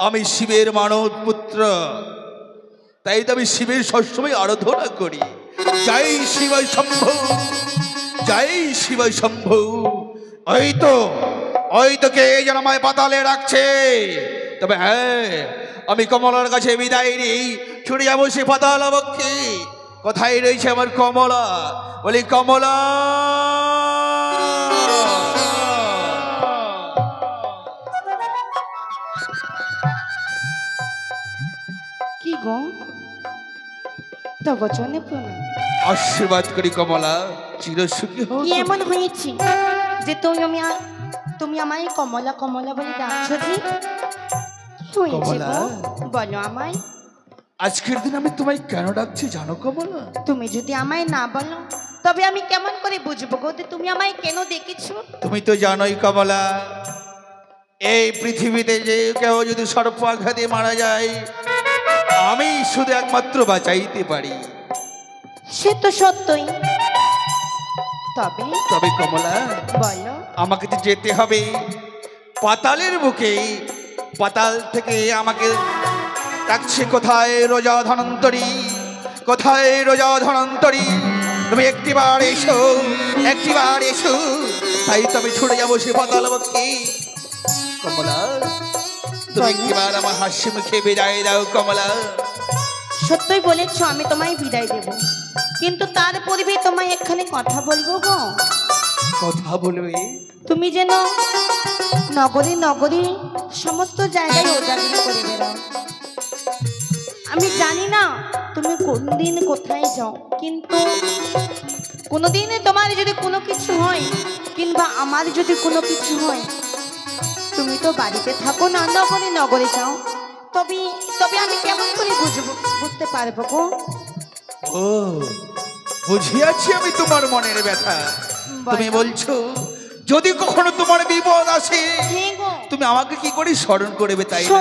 আমি শিবের মানব পুত্র, তাই তো আমি শিবের সবসময় আরাধনা করি। জয় শিবায় শম্ভু, জয় শিবায় শম্ভু। ওই তো কে যেন আমায় পাতালে রাখছে। তবে হ্যাঁ, আমি কমলার কাছে বিদায় নিই, ছুটে যাবো সে পাতাল বক্ষে। কোথায় রয়েছে আমার কমলা? বলি কমলা। কি গো, তব চরণে প্রণাম। আশীর্বাদ করি কমলা, চিরসুখী হও। কি এমন হয়েছে যে তুমি আমায় কমলা কমলা বলে ডাকছো? যে কি হয়েছে কমলা? গো, বলো আমায়। আজকের দিন আমি তোমায় কেন ডাকছি জানো কমলা? তুমি যদি আমায় না বলো তবে আমি কেমন করে বুঝবো গো যে তুমি আমায় কেন ডেকেছো? তুমি তো জানোই কমলা, এই পৃথিবীতে যে কেউ যদি সর্প আঘাতে মারা যায়, আমি শুধু একমাত্র বাঁচাইতে পারি। সে তো সত্যই। তবে তবে কমলা, বলো। আমাকে তো যেতে হবে পাতালের বুকে। পাতাল থেকে আমাকে ডাকছে, কোথায় রোজা ধনন্তরী, কোথায় রোজা ধনন্তরী। তুমি একটিবার এসো, একটিবার এসো। তাই তবে ছুটে যাবো সে পাতাল বুকে। কমলা, তুমি একটিবার আমার হাসি মুখে বিদায় দাও কমলা। সত্যই বলেছো, আমি তোমায় বিদায় দেব, কিন্তু তার পূর্বে তোমায় এখানে কথা বলবো গো। কথা বলবে? তুমি যেন নগরী নগরী সমস্ত জায়গায় ওজাগিরি করে বেড়াও। আমি জানি না তুমি কোন দিন কোথায় যাও, কিন্তু কোনোদিন তোমার যদি কোনো কিছু হয় কিংবা আমার যদি কোনো কিছু হয়, তুমি তো বাড়িতে থাকো না, নগরে নগরে যাও। তবে তবে আমি কেমন করে বুঝতে পারবো গো? ও, বুঝিয়াছি আমি তোমার মনের ব্যথা। তুমি বলছো যদি কখনো তোমার বিপদ আসে, তুমি আমাকে কি করে স্মরণ করবে, তাই না?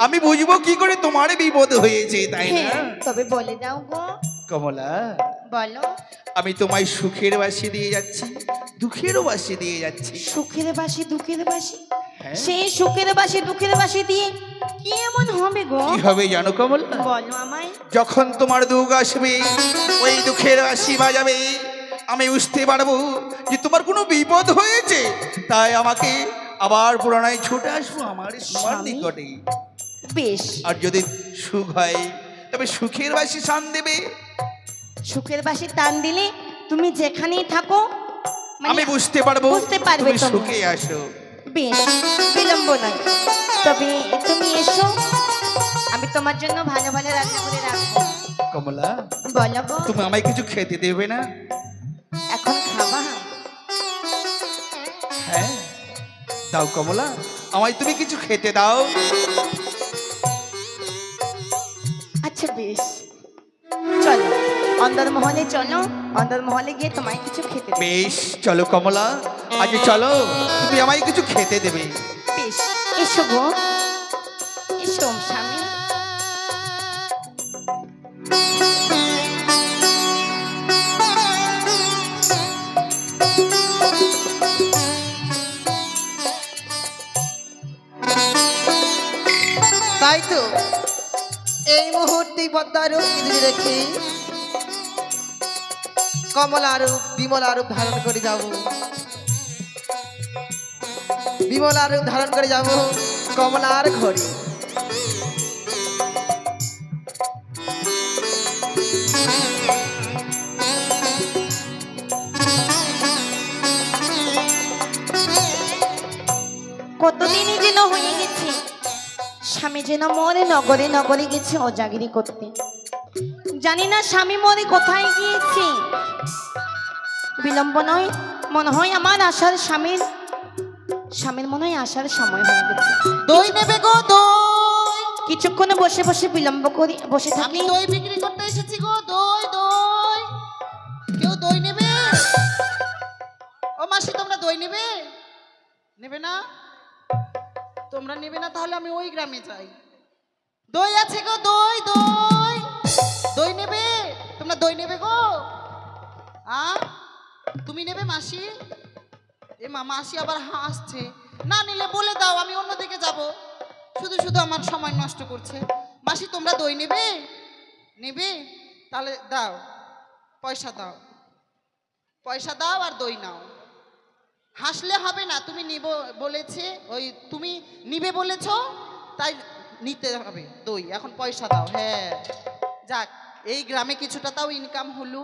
আমি বুঝবো কি করে তোমার বিপদ হয়েছে, তাই না? তবে বলে দাও গো কমলা, বলো। আমি তোমায় সুখের বাসি দিয়ে যাচ্ছি, দুঃখেরও বাসি দিয়ে যাচ্ছি। সুখের বাসি দুঃখের বাসি? সেই সুখের বাসি দুঃখের বাসি দিয়ে কি এমন হবে গো? কি হবে জানো কমলা? বলো আমায়। যখন তোমার দুঃখ আসবে, ওই দুঃখের বাসি বাজাবে, আমি বুঝতে পারবো যে তোমার কোনো বিপদ হয়েছে। তাই আমাকে আবার পুরানায় ছুটে আসবো আমার নিকটে। বেশ। আর যদি সুখ হয় তবে সুখের বাসি টান দেবে। সুখের বাসি টান দিলে তুমি যেখানেই থাকো আমি বুঝতে পারবো, বুঝতে পারবে তুমি সুখে আসো। বেশ, বিলম্ব নাই। তবে তুমি এসো, আমি তোমার জন্য ভালো ভালো রান্না করে রাখবো। কমলা, বলো গো। তুমি আমায় কিছু খেতে দেবে না? এখন খাবা? হ্যাঁ, দাও কমলা, আমায় তুমি কিছু খেতে দাও। আচ্ছা বেশ, চলো অন্দরমহলে চলো, অন্দরমহলে গিয়ে তোমায় কিছু খেতে দেব। বেশ, চলো কমলা, আজ চলো, তুমি আমায় কিছু খেতে দেবে। বেশ, এসো গো, এসো স্বামী। তাই তো এই মুহূর্তে পদ্মার রেখে কমলা রূপ বিমলা রূপ ধারণ করে যাব, বিমলা রূপ ধারণ করে যাব কমলার ঘরে। কতদিনই যেন হয়ে গেছে, স্বামী যেন মরে নগরে নগরে গেছে ওজাগিরি করতে। জানি না স্বামী মরে কোথায় গিয়েছে। বিলম্ব নয়, মনে হয় আমার আসার স্বামীর মনে হয় আসার সময় হয়ে গেছে। দই নেবে গো, দই। কিছুক্ষণ বসে বসে বিলম্ব করি, বসে থাকি। আমি দই বিক্রি করতে এসেছি গো, দই দই। কেউ দই নেবে? ও মাসি, তোমরা দই নেবে? নেবে না? তোমরা নেবে না তাহলে আমি ওই গ্রামে যাই। দই আছে গো, দই দই। দই নেবে? তোমরা দই নেবে গো? তুমি নেবে মাসি? এ মা, মাসি আবার হাসছে। না নিলে বলে দাও, আমি অন্যদিকে শুধু আমার সময় নষ্ট করছে। মাসি তোমরা দই নেবে? নেবে? তাহলে দাও, পয়সা দাও, পয়সা দাও আর দই নাও। হাসলে হবে না, তুমি নিব বলেছে, ওই তুমি নিবে বলেছো, তাই নিতে হবে দই। এখন পয়সা দাও। হ্যাঁ, যাক, এই গ্রামে কিছুটা তাও ইনকাম হলো।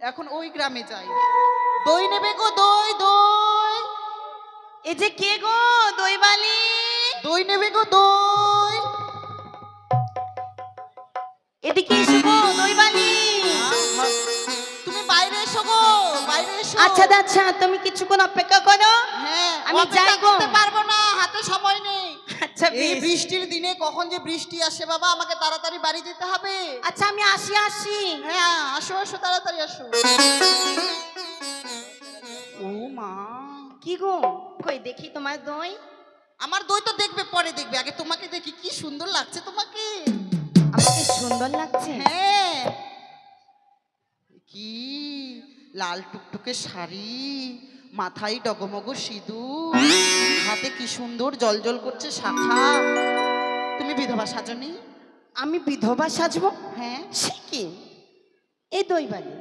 এখন ওই গ্রামে যাই। দই নেবে গো, দই দই। এই যে কে গো দইবালি? দই নেবে গো, দই। এদিকে এসো গো দইবালি। তুমি বাইরে এসো গো, বাইরে এসো। আচ্ছা আচ্ছা, তুমি কিছুক্ষণ অপেক্ষা করো। হ্যাঁ, আমি অপেক্ষা যাই গো। করতে পারবো না, হাতে সময় নেই। আচ্ছা এই বেশ। বৃষ্টির দিনে কখন যে বৃষ্টি আসে বাবা, আমাকে তাড়াতাড়ি বাড়ি যেতে হবে। আচ্ছা আমি আসি। হ্যাঁ, আসো আসো, তাড়াতাড়ি আসো। ও মা, কি গো, কই দেখি তোমার দই। আমার দই তো দেখবে, পরে দেখবে, আগে তোমাকে দেখি। কি সুন্দর লাগছে তোমাকে। আমাকে সুন্দর লাগছে। হ্যাঁ, কি লাল টুকটুকে শাড়ি, মাথায় ডগমগ সিঁদুর, হাতে কি সুন্দর জলজল করছে শাখা। তুমি বিধবা সাজনি? আমি বিধবা সাজবো? হ্যাঁ। সে কি, এই দইবালি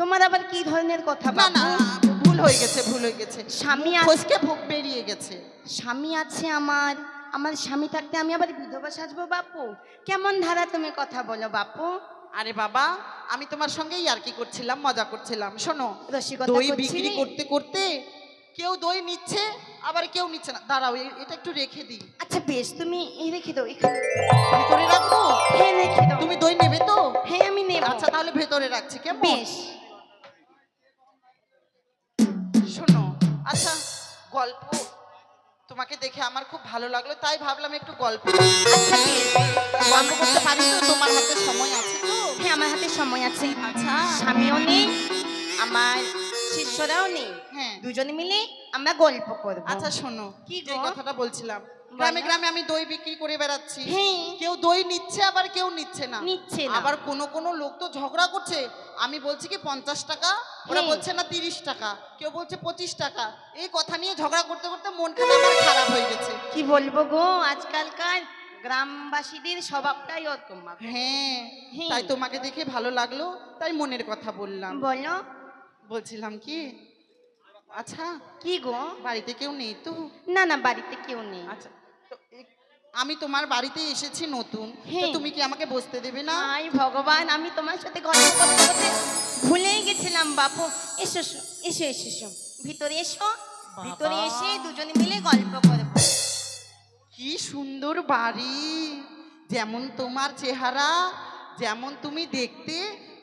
তোমার আবার কি ধরনের কথা? না না, বাবু? ভুল হয়ে গেছে, ভুল হয়ে গেছে। স্বামী আছে। ফসকে ভোগ বেরিয়ে গেছে। স্বামী আছে আমার, আমার স্বামী থাকতে আমি আবার বিধবা সাজবো বাপু? কেমন ধারা তুমি কথা বলো বাপু? আরে বাবা, আমি তোমার সঙ্গেই আর কি করছিলাম, মজা করছিলাম। শোনো, রসিকতা দই করছিলে? বিক্রি করতে করতে কেউ দই নিচ্ছে, আবার কেউ নিচ্ছে না। দাঁড়াও, এটা একটু রেখে দিই। আচ্ছা বেশ, তুমি এই রেখে দাও এখানে। ভেতরে রাখবো? হ্যাঁ রেখে দাও। তুমি দই নেবে তো? হ্যাঁ আমি নেব। আচ্ছা, তাহলে ভেতরে রাখছি, কেমন? বেশ। শোনো, আচ্ছা, গল্প তোমাকে দেখে আমার খুব ভালো লাগলো, তাই ভাবলাম একটু গল্প করি। আচ্ছা বেশ। গল্প করতে পারি তো? তোমার হাতে সময় আছে তো? হ্যাঁ আমার হাতে সময় আছে। আচ্ছা। স্বামীও নেই, আমার শিষ্যরাও নেই। হ্যাঁ। দুজনে মিলে আমরা গল্প করব। আচ্ছা শোনো, কি যে গো? কথাটা বলছিলাম, গ্রামে বলো। গ্রামে আমি দই বিক্রি করে বেড়াচ্ছি। হ্যাঁ। কেউ দই নিচ্ছে, আবার কেউ নিচ্ছে না। নিচ্ছে না। আবার কোনো লোক তো ঝগড়া করছে। আমি বলছি কি 50 টাকা, ওরা হ্যাঁ। বলছে না 30 টাকা, কেউ বলছে 25 টাকা। এই কথা নিয়ে ঝগড়া করতে করতে মন আমার খারাপ হয়ে গেছে। কি বলবো গো, আজকালকার গ্রামবাসীদের স্বভাবটাই ওরকম বাপু। হ্যাঁ, হ্যাঁ। তাই তোমাকে দেখে ভালো লাগলো, তাই মনের কথা বললাম। বলো। বলছিলাম কি, আচ্ছা, কি গো? বাড়িতে কেউ নেই তো? না না, বাড়িতে কেউ নেই। আচ্ছা, তো আমি তোমার বাড়িতে এসেছি নতুন, তো হ্যাঁ। তুমি কি আমাকে বসতে দেবে না? আই ভগবান, আমি তোমার সাথে গল্প করতে করতে ভুলেই গেছিলাম বাপু। এসো এসো এসো এসো এসো, ভিতরে এসো। ভিতরে এসে দুজনে মিলে গল্প করব। কি সুন্দর বাড়ি, যেমন তোমার চেহারা, যেমন তুমি দেখতে,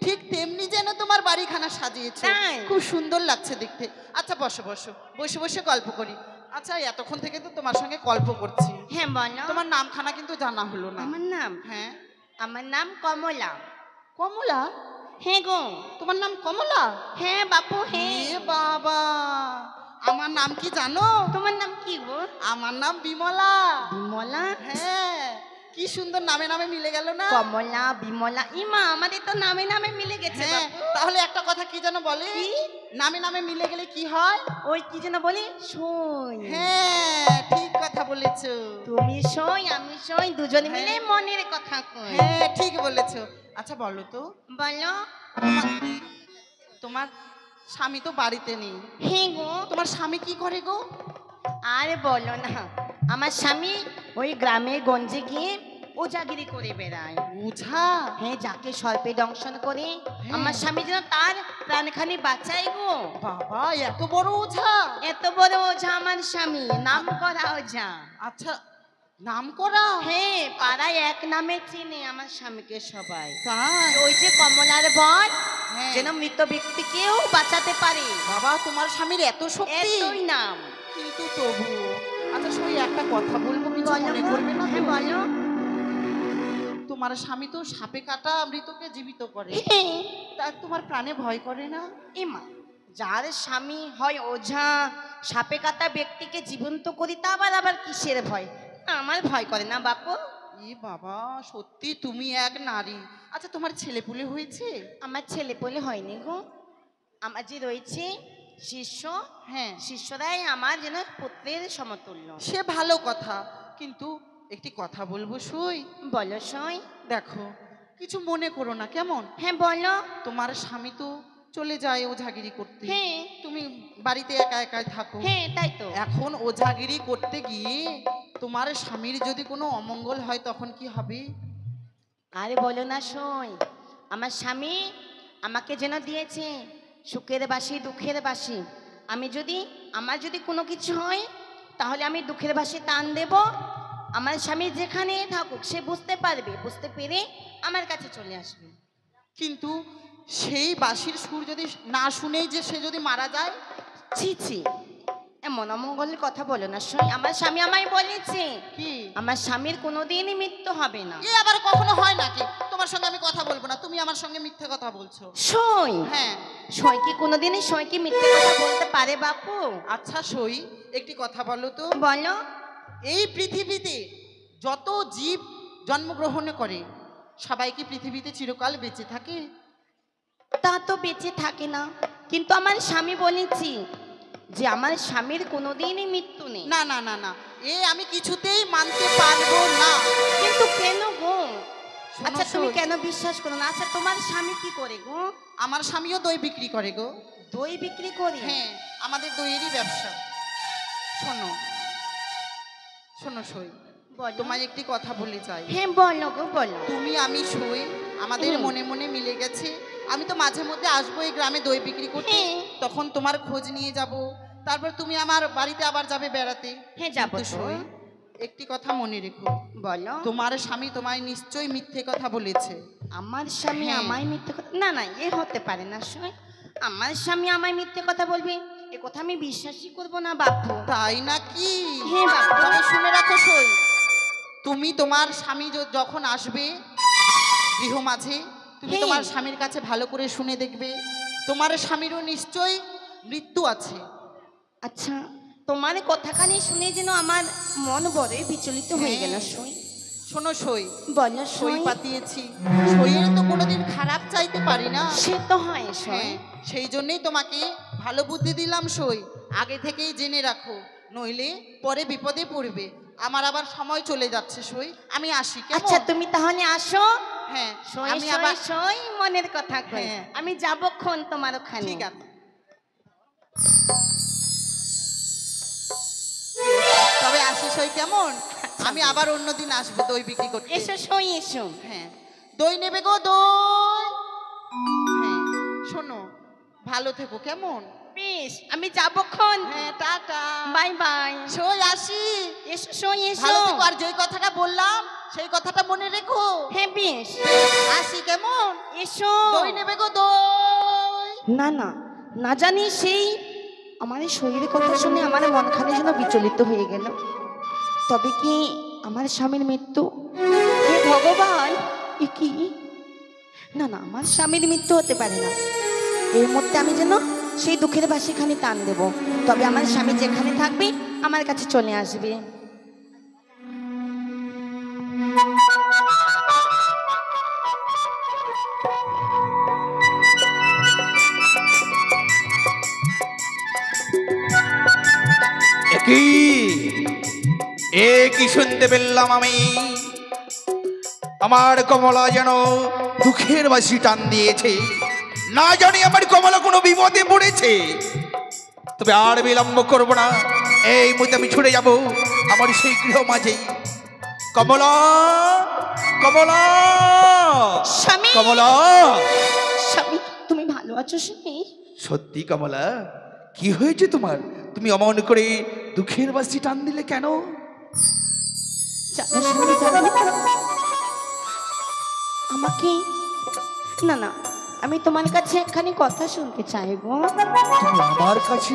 ঠিক তেমনি যেন তোমার বাড়িখানা সাজিয়েছো। তাই? খুব সুন্দর লাগছে দেখতে। আচ্ছা বসো বসো, বসে বসে গল্প করি। আচ্ছা, এতক্ষণ থেকে তো তোমার সঙ্গে গল্প করছি, হ্যাঁ বলো। তোমার নামখানা কিন্তু জানা হলো না। আমার নাম? হ্যাঁ। আমার নাম কমলা। কমলা? হ্যাঁ গো। তোমার নাম কমলা? হ্যাঁ বাপু হ্যাঁ। এ বাবা, আমার নাম কি জানো? তোমার নাম কি গো? আমার নাম বিমলা। বিমলা? হ্যাঁ, কি সুন্দর নামে নামে মিলে গেল না? কমলা বিমলা, ইমা আমাদের তো নামে নামে মিলে গেছে হ্যাঁ, বাপু। তাহলে একটা কথা কি যেন বলে? কি? নামে নামে মিলে গেলে কি হয়? ওই কি যেন বলি, সই। হ্যাঁ, ঠিক কথা বলেছো। তুমি সই আমি সই, দুজনে হ্যাঁ। মিলে মনের কথা কই। হ্যাঁ, ঠিক বলেছো। আচ্ছা বলো তো, বলো। তোমার স্বামী তো বাড়িতে নেই, হ্যাঁ গো। তোমার স্বামী কি করে গো? আরে বলো না, আমার স্বামী ওই গ্রামে গঞ্জে গিয়ে ওজাগিরি করে বেড়ায়। বুঝা? হ্যাঁ, যাকে সর্পে দংশন করে হ্যাঁ। আমার স্বামী যেন তার প্রাণখানি বাঁচায় গো। বাবা, এত বড় ওঝা? এত বড় ওঝা আমার স্বামী, নাম করা ওঝা। আচ্ছা, নাম করা? হ্যাঁ, পাড়ায় এক নামে চিনে আমার স্বামীকে সবাই। তাই? ওই যে কমলার বর, হ্যাঁ। যেন মৃত ব্যক্তিকেও বাঁচাতে পারে, বাবা, তোমার স্বামীর এত শক্তি? এতই নাম। কিন্তু তবু, আচ্ছা সই একটা কথা বলবো, কিছু মনে করবে না তো? হ্যাঁ বলো। তোমার স্বামী তো সাপে কাটা মৃতকে জীবিত করে, হ্যাঁ। তা তোমার প্রাণে ভয় করে না? এমা, যার স্বামী হয় ওঝা, সাপে কাটা ব্যক্তিকে জীবন্ত করি, তা আবার আবার কিসের ভয়? আমার ভয় করে না বাপু। ই বাবা, সত্যি তুমি এক নারী। আচ্ছা, তোমার ছেলেপুলে হয়েছে? আমার ছেলে বলে হয়নি গো। আমার যে রয়েছে শিষ্য, হ্যাঁ, শিষ্যরাই আমার যেন পুত্রের সমতুল্য। সে ভালো কথা, কিন্তু একটি কথা বলবো সই? বলো সই। দেখো, কিছু মনে করো না কেমন? হ্যাঁ বলো। তোমার স্বামী তো চলে যায় ওঝাগিরি করতে, হ্যাঁ তুমি বাড়িতে একা একাই থাকো। হ্যাঁ তাই তো। এখন ওঝাগিরি করতে গিয়ে তোমার স্বামীর যদি কোনো অমঙ্গল হয় তখন কি হবে? আরে বলো না সই, আমার স্বামী আমাকে যেন দিয়েছে সুখের বাসি দুঃখের বাসি। আমার যদি কোনো কিছু হয় তাহলে আমি দুঃখের বাসি টান দেব। আমার স্বামী যেখানে থাকুক সে বুঝতে পারবে, বুঝতে পেরে আমার কাছে চলে আসবে। কিন্তু সেই বাঁশির সুর যদি না শুনেই যে সে যদি মারা যায়? ছি ছি, এমন অমঙ্গলের কথা বলো না সই। আমার স্বামী আমায় বলেছে কি? আমার স্বামীর কোনোদিনই মৃত্যু হবে না। এ আবার কখনো হয় নাকি? তোমার সঙ্গে আমি কথা বলবো না, তুমি আমার সঙ্গে মিথ্যে কথা বলছো। সই, হ্যাঁ। সই কি কোনোদিনই সই কি মিথ্যে কথা বলতে পারে বাপু? আচ্ছা সই, একটি কথা বলো তো, বলো। এই পৃথিবীতে যত জীব জন্মগ্রহণ করে সবাই কি পৃথিবীতে চিরকাল বেঁচে থাকে? তা তো বেঁচে থাকে না, কিন্তু আমার স্বামী বলেছি যে আমার স্বামীর কোনোদিনই মৃত্যু নেই। না না না না, এ আমি কিছুতেই মানতে পারবো না। কিন্তু কেন গো? শোনো আচ্ছা তুমি সই, কেন বিশ্বাস করো না? আচ্ছা তোমার স্বামী কি করে গো? আমার স্বামীও দই বিক্রি করে গো। দই বিক্রি করে? হ্যাঁ, আমাদের দইয়েরই ব্যবসা। শোনো শোনো সই, বলো। তোমায় একটি কথা বলে যাই। হ্যাঁ বলো গো বলো। তুমি আমি সই, আমাদের মনে মনে মিলে গেছে। আমি তো মাঝে মধ্যে আসবো এই গ্রামে দই বিক্রি করতে, হ্যাঁ। তখন তোমার খোঁজ নিয়ে যাব, তারপর তুমি আমার বাড়িতে আবার যাবে বেড়াতে। হ্যাঁ যাবো কিন্তু সই। সই, একটি কথা মনে রেখো, বলো। তোমার স্বামী তোমায় নিশ্চয়ই মিথ্যে কথা বলেছে। আমার স্বামী হ্যাঁ। আমায় মিথ্যে কথা? না না, এ হতে পারে না সই। আমার স্বামী আমায় মিথ্যে কথা বলবে এ কথা আমি বিশ্বাসই করবো না বাপু। তাই নাকি? হ্যাঁ বাপু। তবে শুনে রাখো সই, তুমি তোমার স্বামী যখন আসবে গৃহ মাঝে, তুমি হ্যাঁ। তোমার স্বামীর কাছে ভালো করে শুনে দেখবে তোমার স্বামীরও নিশ্চয়ই মৃত্যু আছে। আচ্ছা, তোমার কথাখানি শুনে যেন আমার মন বড়ই বিচলিত হয়ে গেল সই। শোনো সই, বলো সই সই। পাতিয়েছি, সইয়ের তো কোনোদিন খারাপ চাইতে পারি না। সে তো হয় সই। হ্যাঁ, সেই জন্যই তোমাকে ভালো বুদ্ধি দিলাম সই, আগে থেকেই জেনে রাখো, নইলে পরে বিপদে পড়বে। আমার আবার সময় চলে যাচ্ছে সই, আমি আসি কেমন? আচ্ছা তুমি তাহলে আসো। হ্যাঁ, সই আমি সই আবার সই মনের কথা কই। হ্যাঁ। আমি যাবক্ষণ তোমার ওখানে। ঠিক আছে। তবে আসি সই কেমন? আমি আবার অন্যদিন আসবো দই বিক্রি করতে। এসো সই এসো। হ্যাঁ, দই নেবে গো দই? হ্যাঁ, শোনো, ভালো থেকো কেমন? বেশ, আমি যাবক্ষণ। হ্যাঁ, টাটা। Bye bye. সই আসি। এসো সই এসো। ভালো থেকো, আর যেই কথাটা বললাম সেই কথাটা মনে রেখো। হ্যাঁ বেশ। আসি কেমন? এসো। দই নেবে গো দই? না না, না জানি সেই আমার এই শরীরের কথা শুনে আমার মনখানে যেন বিচলিত হয়ে গেল। তবে কি আমার স্বামীর মৃত্যু? হে ভগবান, এ কি? না না, আমার স্বামীর মৃত্যু হতে পারে না। এর মধ্যে আমি যেন সেই দুঃখের বাসিখানি টান দেব, তবে আমার স্বামী যেখানে থাকবে আমার কাছে চলে আসবে। কি শুনতে পেলাম আমি? আমার কমলা যেন দুঃখের বাসি টান দিয়েছে। না জানি আমার কমলা কোনো বিপদে পড়েছে। তবে আর বিলম্ব করব না, এই মুহূর্তে আমি ছুটে যাব আমার সেই গৃহ মাঝে। কমলা, কমলা, স্বামী, কমলা। স্বামী তুমি ভালো আছো স্বামী? সত্যি কমলা, কি হয়েছে তোমার? তুমি অমন করে দুঃখের বাসি টান দিলে কেন? জানো স্বামী, জানো আমাকে, না না, আমি তোমার কাছে একখানি কথা শুনতে চাইবো। তুমি আমার কাছে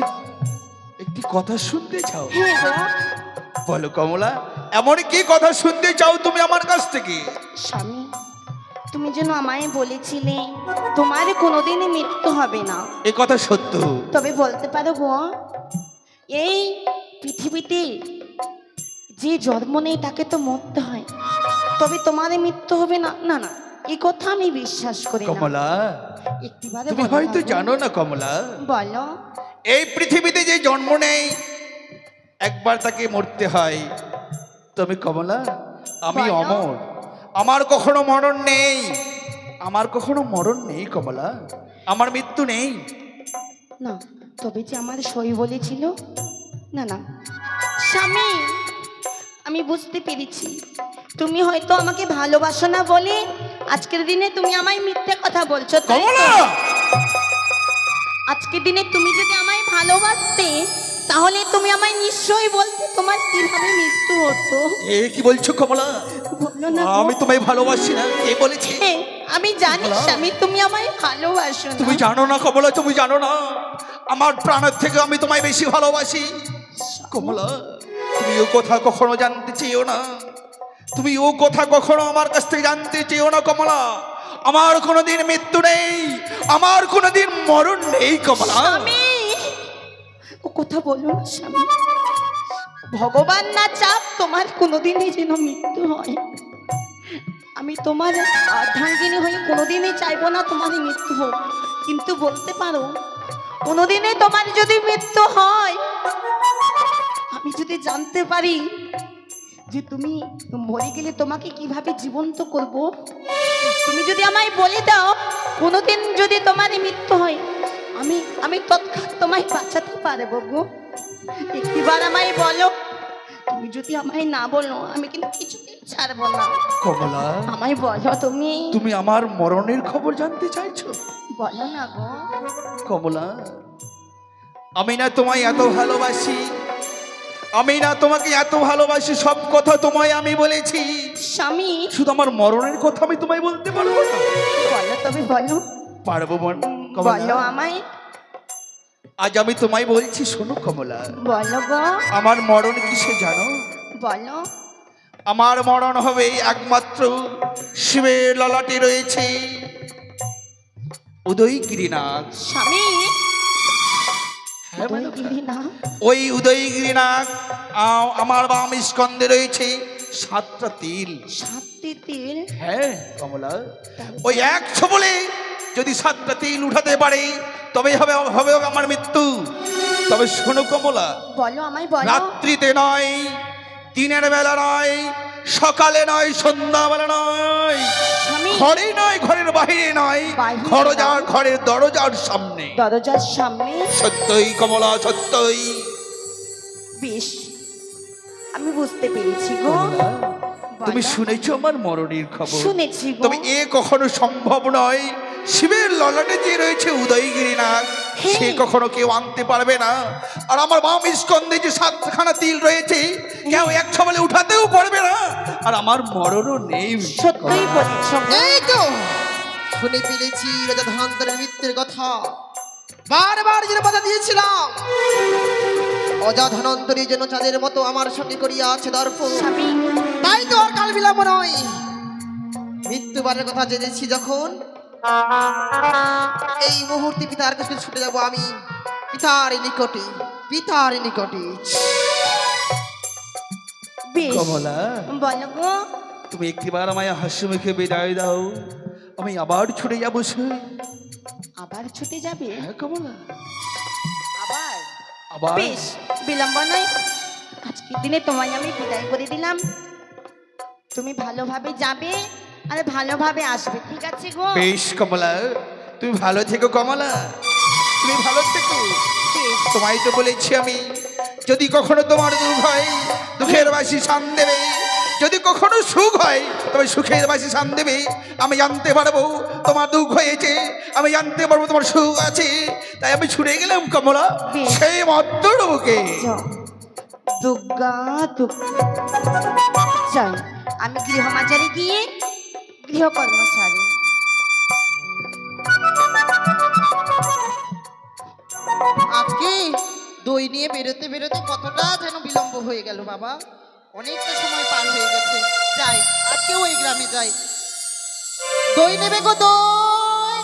একটি কথা শুনতে চাও? হ্যাঁ গো। বলো কমলা, এমন কি কথা শুনতে চাও তুমি আমার কাছ থেকে? স্বামী, তুমি যেন আমায় বলেছিলে তোমার কোনোদিনই মৃত্যু হবে না। এ কথা সত্য। তবে বলতে পারো গো, এই পৃথিবীতে যে জন্ম নেই তাকে তো মরতে হয়, তবে তোমার মৃত্যু হবে না। না না, এই কথা আমি বিশ্বাস করি না। কমলা, একটিবারে তুমি বলো হয়তো না গো। জানো না কমলা, বলো। এই পৃথিবীতে যে জন্ম নেই একবার তাকে মরতে হয়। তুমি কমলা আমি বলো। অমর, আমার কখনো মরণ নেই, আমার কখনো মরণ নেই কমলা, আমার মৃত্যু নেই। না, তবে যে আমার সই বলেছিল। না না স্বামী, আমি বুঝতে পেরেছি তুমি হয়তো আমাকে ভালোবাসো না বলে আজকের দিনে তুমি আমায় মিথ্যে কথা বলছো, তাই তো? কমলা, আজকের দিনে তুমি যদি আমায় ভালোবাসতে তাহলে তুমি আমায় নিশ্চয়ই বলতে তোমার কিভাবে মৃত্যু হতো। এ কি বলছো কমলা? বলো না গো। আমি তোমায় ভালোবাসি না, কে বলেছে? হ্যাঁ, আমি জানি কমলা। স্বামী তুমি আমায় ভালোবাসো না। তুমি জানো না কমলা, তুমি জানো না আমার প্রাণের থেকে আমি তোমায় বেশি ভালোবাসি। কমলা, তুমি ও কথা কখনো জানতে চেয়েও না, তুমি ও কথা কখনো আমার কাছ থেকে জানতে চেয়েও না কমলা। আমার কোনোদিন মৃত্যু নেই, আমার কোনোদিন মরণ নেই কমলা। স্বামী, ও কথা বলো না স্বামী। ভগবান না চাপ তোমার কোনোদিনই যেন মৃত্যু হয়। আমি তোমার অর্ধাঙ্গিনী হয়ে কোনোদিনই চাইবো না তোমার মৃত্যু হোক, কিন্তু বলতে পারো কোনোদিনে তোমার যদি মৃত্যু হয়, আমি যদি জানতে পারি যে তুমি মরে গেলে তোমাকে কিভাবে জীবন্ত করব, তুমি যদি আমায় বলে দাও কোনোদিন যদি তোমার মৃত্যু হয়, আমি আমি তৎক্ষণাৎ তোমায় বাঁচাতে পারবো গো। একটিবার আমায় বলো, তুমি যদি আমায় না বলো আমি কিন্তু কিছুতেই ছাড়বো না। কমলা, আমায় বলো তুমি। তুমি আমার মরণের খবর জানতে চাইছো? বলো না গো। কমলা, আমি না তোমায় এত ভালোবাসি, আমি না তোমাকে এত ভালোবাসি, সব কথা তোমায় আমি বলেছি, স্বামী শুধু আমার মরণের কথা আমি তোমায় বলতে পারবো না। বলো, তবে বলো। পারবো বোন বলো কমলা, আমায়। আজ আমি তোমায় বলছি, শোনো কমলা, বলো গো। আমার মরণ কিসে জানো? বলো। আমার মরণ হবে একমাত্র শিবের ললাটে রয়েছে উদয়গিরিনাথ। স্বামী, হ্যাঁ বলো। উদয়গিরি না? ওই উদয়গিরিনাথ আমার বাম স্কন্ধে রয়েছে 7টা তিল। 7টি তিল? হ্যাঁ কমলা, ওই এক ছবলে যদি 7টা তিল উঠাতে পারে তবে হবে হবে আমার মৃত্যু। তবে শোনো কমলা, বলো আমায় বলো। রাত্রিতে নয়, দিনের বেলা নয়, সকালে নয়, সন্ধ্যাবেলা নয়, স্বামী, ঘরে নয়, ঘরের বাইরে নয়, বাইরে ঘরজার ঘরের দরজার সামনে। দরজার সামনে? সত্যই কমলা, সত্যই। বেশ, আমি বুঝতে পেরেছি গো। তুমি বলো। শুনেছো আমার মরণের খবর? শুনেছি গো। তবে এ কখনো সম্ভব নয়, শিবের ললাটে যে রয়েছে উদয়গিরিনাথ, হ্যাঁ। সে কখনো কেউ আনতে পারবে না। আর আমার বাম স্কন্ধে যে 7খানা তিল রয়েছে, কেউ এক ছবলে উঠাতেও পারবে না। আর আমার মরণও নেই। সত্যই বলেছ গো। এই তো শুনে ফেলেছি রাজা ধনন্তরের মৃত্যুর কথা। বারবার যেন কথা দিয়েছিলাম, অজা ধনন্তরী যেন চাঁদের মতো আমার সঙ্গে করিয়া আছে দর্পণ। স্বামী, তাই তো আর কাল বিলম্ব নয়, মৃত্যুবারের কথা জেনেছি যখন, এই মুহূর্তে পিতার কাছে ছুটে যাব আমি, পিতার নিকটে, পিতার নিকটে। বেশ, কমলা, বলো গো। তুমি একটিবার আমায় হাসি মুখে বিদায় দাও, আমি আবার ছুটে যাবো সে। আবার ছুটে যাবে? হ্যাঁ কমলা, আবার আবার। বেশ, বিলম্ব নয়, আজকের দিনে তোমায় আমি বিদায় করে দিলাম। তুমি ভালোভাবে যাবে আর ভালোভাবে আসবে, ঠিক আছে গো? বেশ কমলা, তুমি ভালো থেকো কমলা, তুমি ভালো থেকো। বেশ, তোমায় তো বলেছি আমি, যদি কখনো তোমার দুঃখ হয় দুঃখের বাসি শান দেবে, যদি কখনো সুখ হয় তবে সুখের বাসি শান দেবে। আমি জানতে পারবো তোমার দুঃখ হয়েছে, আমি জানতে পারবো তোমার সুখ আছে, তাই আমি ছুটে গেলাম কমলা বেশ। সেই মদ্দর বুকে। যাও। দুর্গা দুর্গা। চল, আমি গৃহমাচারে গিয়ে গৃহকর্ম সারি। আজকে দই নিয়ে বেরোতে বেরোতে কতটা যেন বিলম্ব হয়ে গেল বাবা, অনেকটা সময় পার হয়ে গেছে। যাই, আজকেও ওই গ্রামে যাই। দই নেবে গো, দই,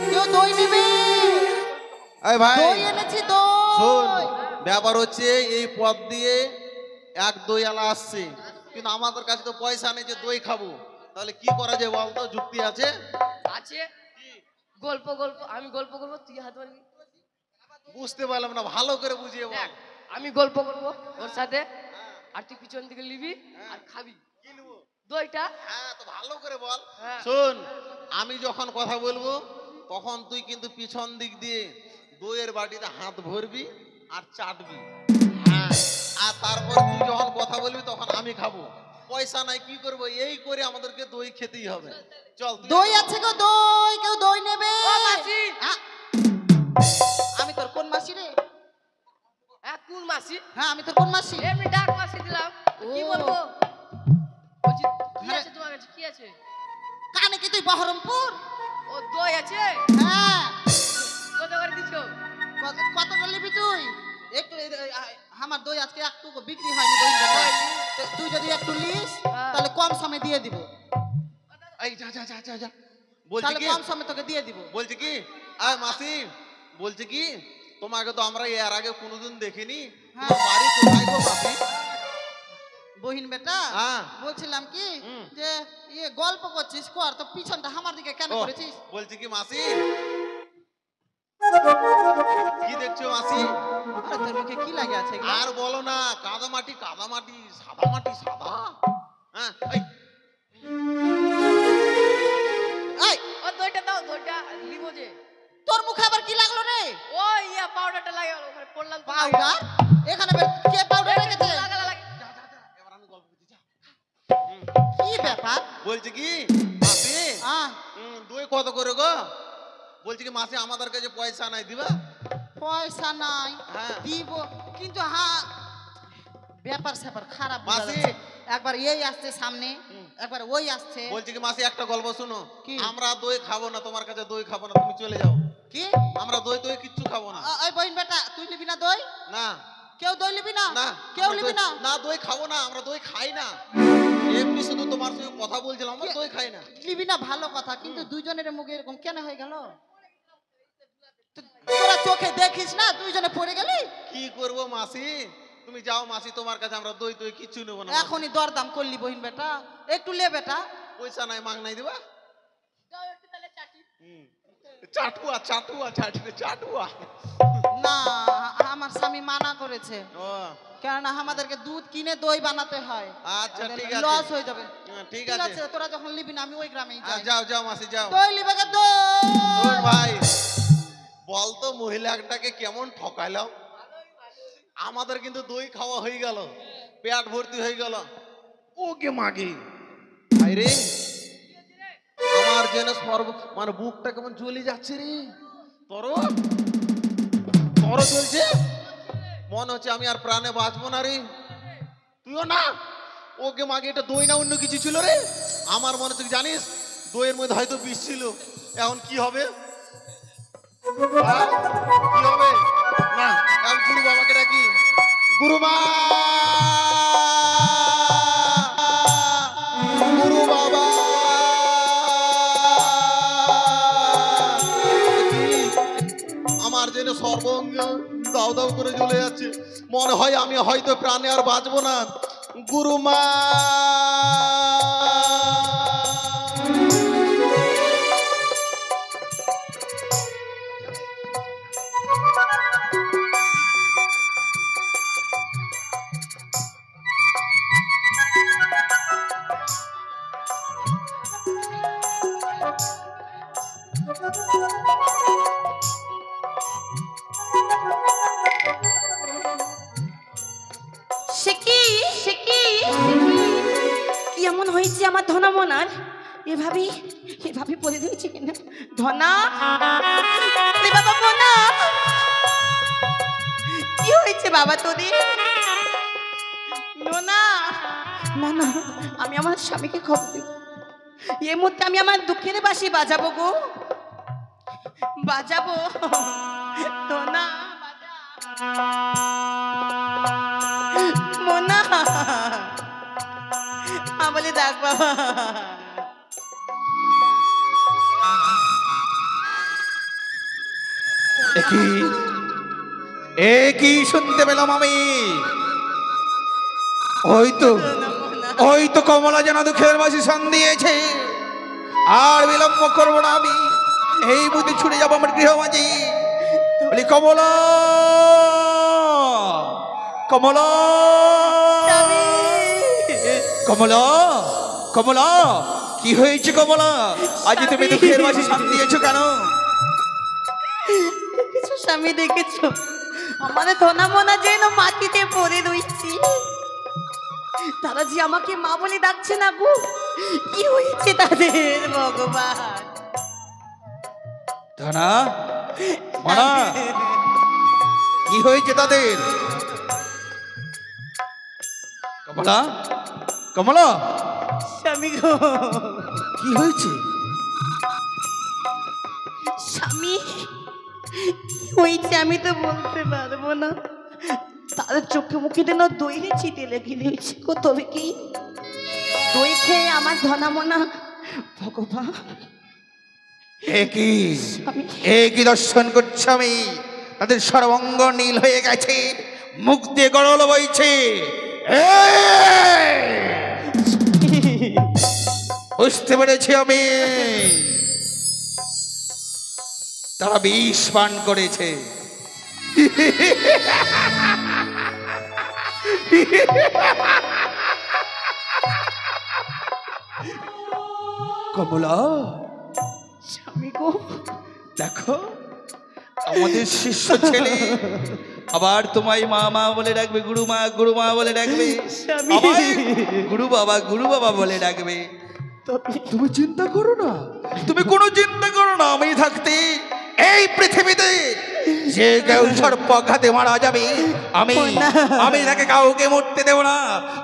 কেউ দই নেবে? এই ভাই দই এনেছি, শোন, দই। ব্যাপার হচ্ছে এই পথ দিয়ে এক দই আলা আসছে, কিন্তু আমাদের কাছে তো পয়সা নেই যে দই খাবো। তাহলে কি করা যায় বলতো? যুক্তি আছে? আছে গল্প গল্প আমি গল্প করবো, তুই হাত মারবি। বুঝতে পারলাম না, ভালো করে বুঝিয়ে বল। দেখ, আমি গল্প করবো ওর সাথে, আর তুই পিছন দিকে নিবি আর খাবি কি নেবো? দইটা। হ্যাঁ, তো ভালো করে বল। হ্যাঁ। শোন, আমি যখন কথা বলবো তখন তুই কিন্তু পিছন দিক দিয়ে দইয়ের বাটিতে হাত ভরবি আর চাটবি। হ্যাঁ, আর তারপর তুই যখন কথা বলবি তখন আমি খাবো। পয়সা নাই, কি করবো? এই করে আমাদেরকে দই খেতেই হবে। চল তুই- দই আছে গো, দই, কেউ দই নেবে? ও মাসি। হ্যাঁ। আমি তোর কোন মাসি রে? হ্যাঁ কোন মাসি? হ্যাঁ, আমি তোর কোন মাসি? এমনি ডাক মাসি দিলাম। কি ও। বলবো? বলছি কি হ্যাঁ। আছে তোমার কাছে? কি আছে? কানে কি তুই বহরমপুর? ও দই আছে? হ্যাঁ। কত করে দিছো? কতটা নিবি তুই? একটু আমার দই আজকে একটু বিক্রি হয়নি দই তুই যদি একটু নিস হ্যাঁ। তাহলে কম সমে দিয়ে দিব। এই যা যা যা যা যা। বলছি তাহলে কি, কম সমে তোকে দিয়ে দিব। বলছি কি, আয় মাসি, বলছি কি, তোমাকে তো আমরা এর আগে কোনোদিন দেখিনি। হ্যাঁ। তোমার বাড়ি কোথায় গো মাসি? বহিন বেটা, হ্যাঁ। বলছিলাম কি হুম। যে ইয়ে গল্প করছিস কর, তো পিছনটা আমার দিকে কেন ও, করেছিস? বলছি কি মাসি, কি দেখছো মাসি? আরে তোর মুখে কি লাগে আছে এগুলো? আর বলো না, কাদা মাটি, কাদা মাটি, সাদা মাটি, সাদা। হ্যাঁ, এই, এই, ও দইটা দাও, দইটা নিবো যে। তোর মুখে আবার কি লাগলো রে? ও ইয়া পাউডারটা লাগে ওখানে পড়লাম তো। পাউডার? এখানে কে পাউডার রেখেছে? যা যা যা, এবার আমি গল্প করছি, যা। কি ব্যাপার? বলছি কি মাসি, আহ, দই কত করে গো? বলছি কি মাসি, আমাদের কাছে পয়সা নাই, দিবা? পয়সা নাই, হ্যাঁ। দিব, কিন্তু হ্যাঁ ব্যাপার স্যাপার খারাপ বোঝা মাসি। যাচ্ছে। একবার এই আসছে সামনে, একবার ওই আসছে। বলছি কি মাসি, একটা গল্প শুনো। কি? আমরা দই খাবো না, তোমার কাছে দই খাবো না, তুমি চলে যাও। কি? আমরা দই দই কিচ্ছু খাবো না। ওই বহিন বেটা, তুই নিবি না দই? না কেউ দই নিবি না? না, কেউ আমরা নিবি দই- না? না, দই খাবো না, আমরা দই খাই না। এমনি শুধু তোমার সঙ্গে কথা বলছিলাম, আমরা দই খাই না। নিবি না ভালো কথা, কিন্তু দুইজনের মুখে এরকম কেন হয়ে গেল? তোরা চোখে দেখিস না দুইজনে পড়ে গেলি? কি করব মাসি, তুমি যাও মাসি, তোমার কাছে আমরা দই দই কিচ্ছু নেবো না। মাসি। এখনই দরদাম করলি বহিন বেটা, একটু লে বেটা। পয়সা নাই, মাগ নাই দিবা? চাটুয়া চাটুয়া চাটুয়া চাটুয়া। না, আমার স্বামী মানা করেছে, ও কেননা আমাদেরকে দুধ কিনে দই বানাতে হয়। আচ্ছা, ঠিক আছে। লস হয়ে যাবে। হ্যাঁ, ঠিক ঠিক আছে। আছে, তোরা যখন নিবি না আমি ওই গ্রামেই যাই। যাও যাও মাসি, যাও। দই লিবে গে দই। তোর ভাই বলতো, মহিলাটাকে কেমন ঠকাইলাম। আমাদের কিন্তু দই খাওয়া হয়ে গেল, পেট ভর্তি হয়ে গেল। ওকে মাগি ভাই রে, আমার যেন সর্ব মানে বুকটা কেমন জ্বলে যাচ্ছে রে। তোর তোর চলছে, মনে হচ্ছে আমি আর প্রাণে বাঁচবো না রে। তুইও না? ওকে মাগে, এটা দই না অন্য কিছু ছিল রে। আমার মনে হচ্ছে, জানিস, দইয়ের মধ্যে হয়তো বিষ ছিল। এখন কি হবে? কি হবে? না, এখন গুরু বাবাকে ডাকি। গুরুমা, গুরু বাবা, আমার যেন সর্বঙ্গ দাও দাও করে জ্বলে যাচ্ছে। মনে হয় আমি হয়তো প্রাণে আর বাঁচবো না। গুরুমা, সে কি কি এমন হয়েছে আমার ধনা মনার? এভাবে এভাবে পড়ে রয়েছে কিনা? ধনা, এ বাবা মোনা, কি হয়েছে বাবা তোদের? নোনা, না না, আমি আমার স্বামীকে খবর দেব। এই মুহূর্তে আমি আমার দুঃখের বাঁশি বাজাবো গো, বাজাবো। নোনা, মোনা, বলে ডাক বাবা। একই শুনতে পেলাম আমি। ওই তো কমলা যেন দুঃখের বাসি সান দিয়েছে। আর বিলম্ব করবো না আমি, এই বুদ্ধি ছুটে যাবো আমার গৃহমাঝি। বলি কমলা, কমলা, কমলা, কমলা, কি হয়েছে কমলা? আজ তুমি দুঃখের মাঝে শান্তি দিয়েছো কেন? দেখেছো স্বামী, দেখেছো আমার ধনা মনা যেন মাটিতে পড়ে রয়েছি। তারা যে আমাকে মা বলে ডাকছে না গো, কি হয়েছে তাদের ভগবান? ধনা, মানা, কি হয়েছে তাদের? কমলা, কমলা, স্বামী গো, কি হয়েছে? স্বামী কি হয়েছে আমি তো বলতে পারবো না। তাদের চোখে মুখে যেন দইরে চিতে লেগে রয়েছে গো। তবে কি দই খেয়ে আমার ধনা মনা ভগবান, একই দর্শন করছি আমি। তাদের সর্বাঙ্গ নীল হয়ে গেছে, মুখ দিয়ে গড়ল বইছে। বুঝতে পেরেছি আমি, তারা বিষ পান করেছে। কমলা, স্বামী গো, দেখো আমাদের শিষ্য ছেলে আবার তোমায় মা মা বলে ডাকবে, গুরুমা গুরুমা বলে ডাকবে, স্বামী। আবার গুরু বাবা বলে ডাকবে। তুমি চিন্তা করো না, তুমি কোনো চিন্তা করো না। আমি থাকতে এই পৃথিবীতে যে কেউ সর্পঘাতে মারা যাবে, আমি তাকে কাউকে মরতে দেবো না,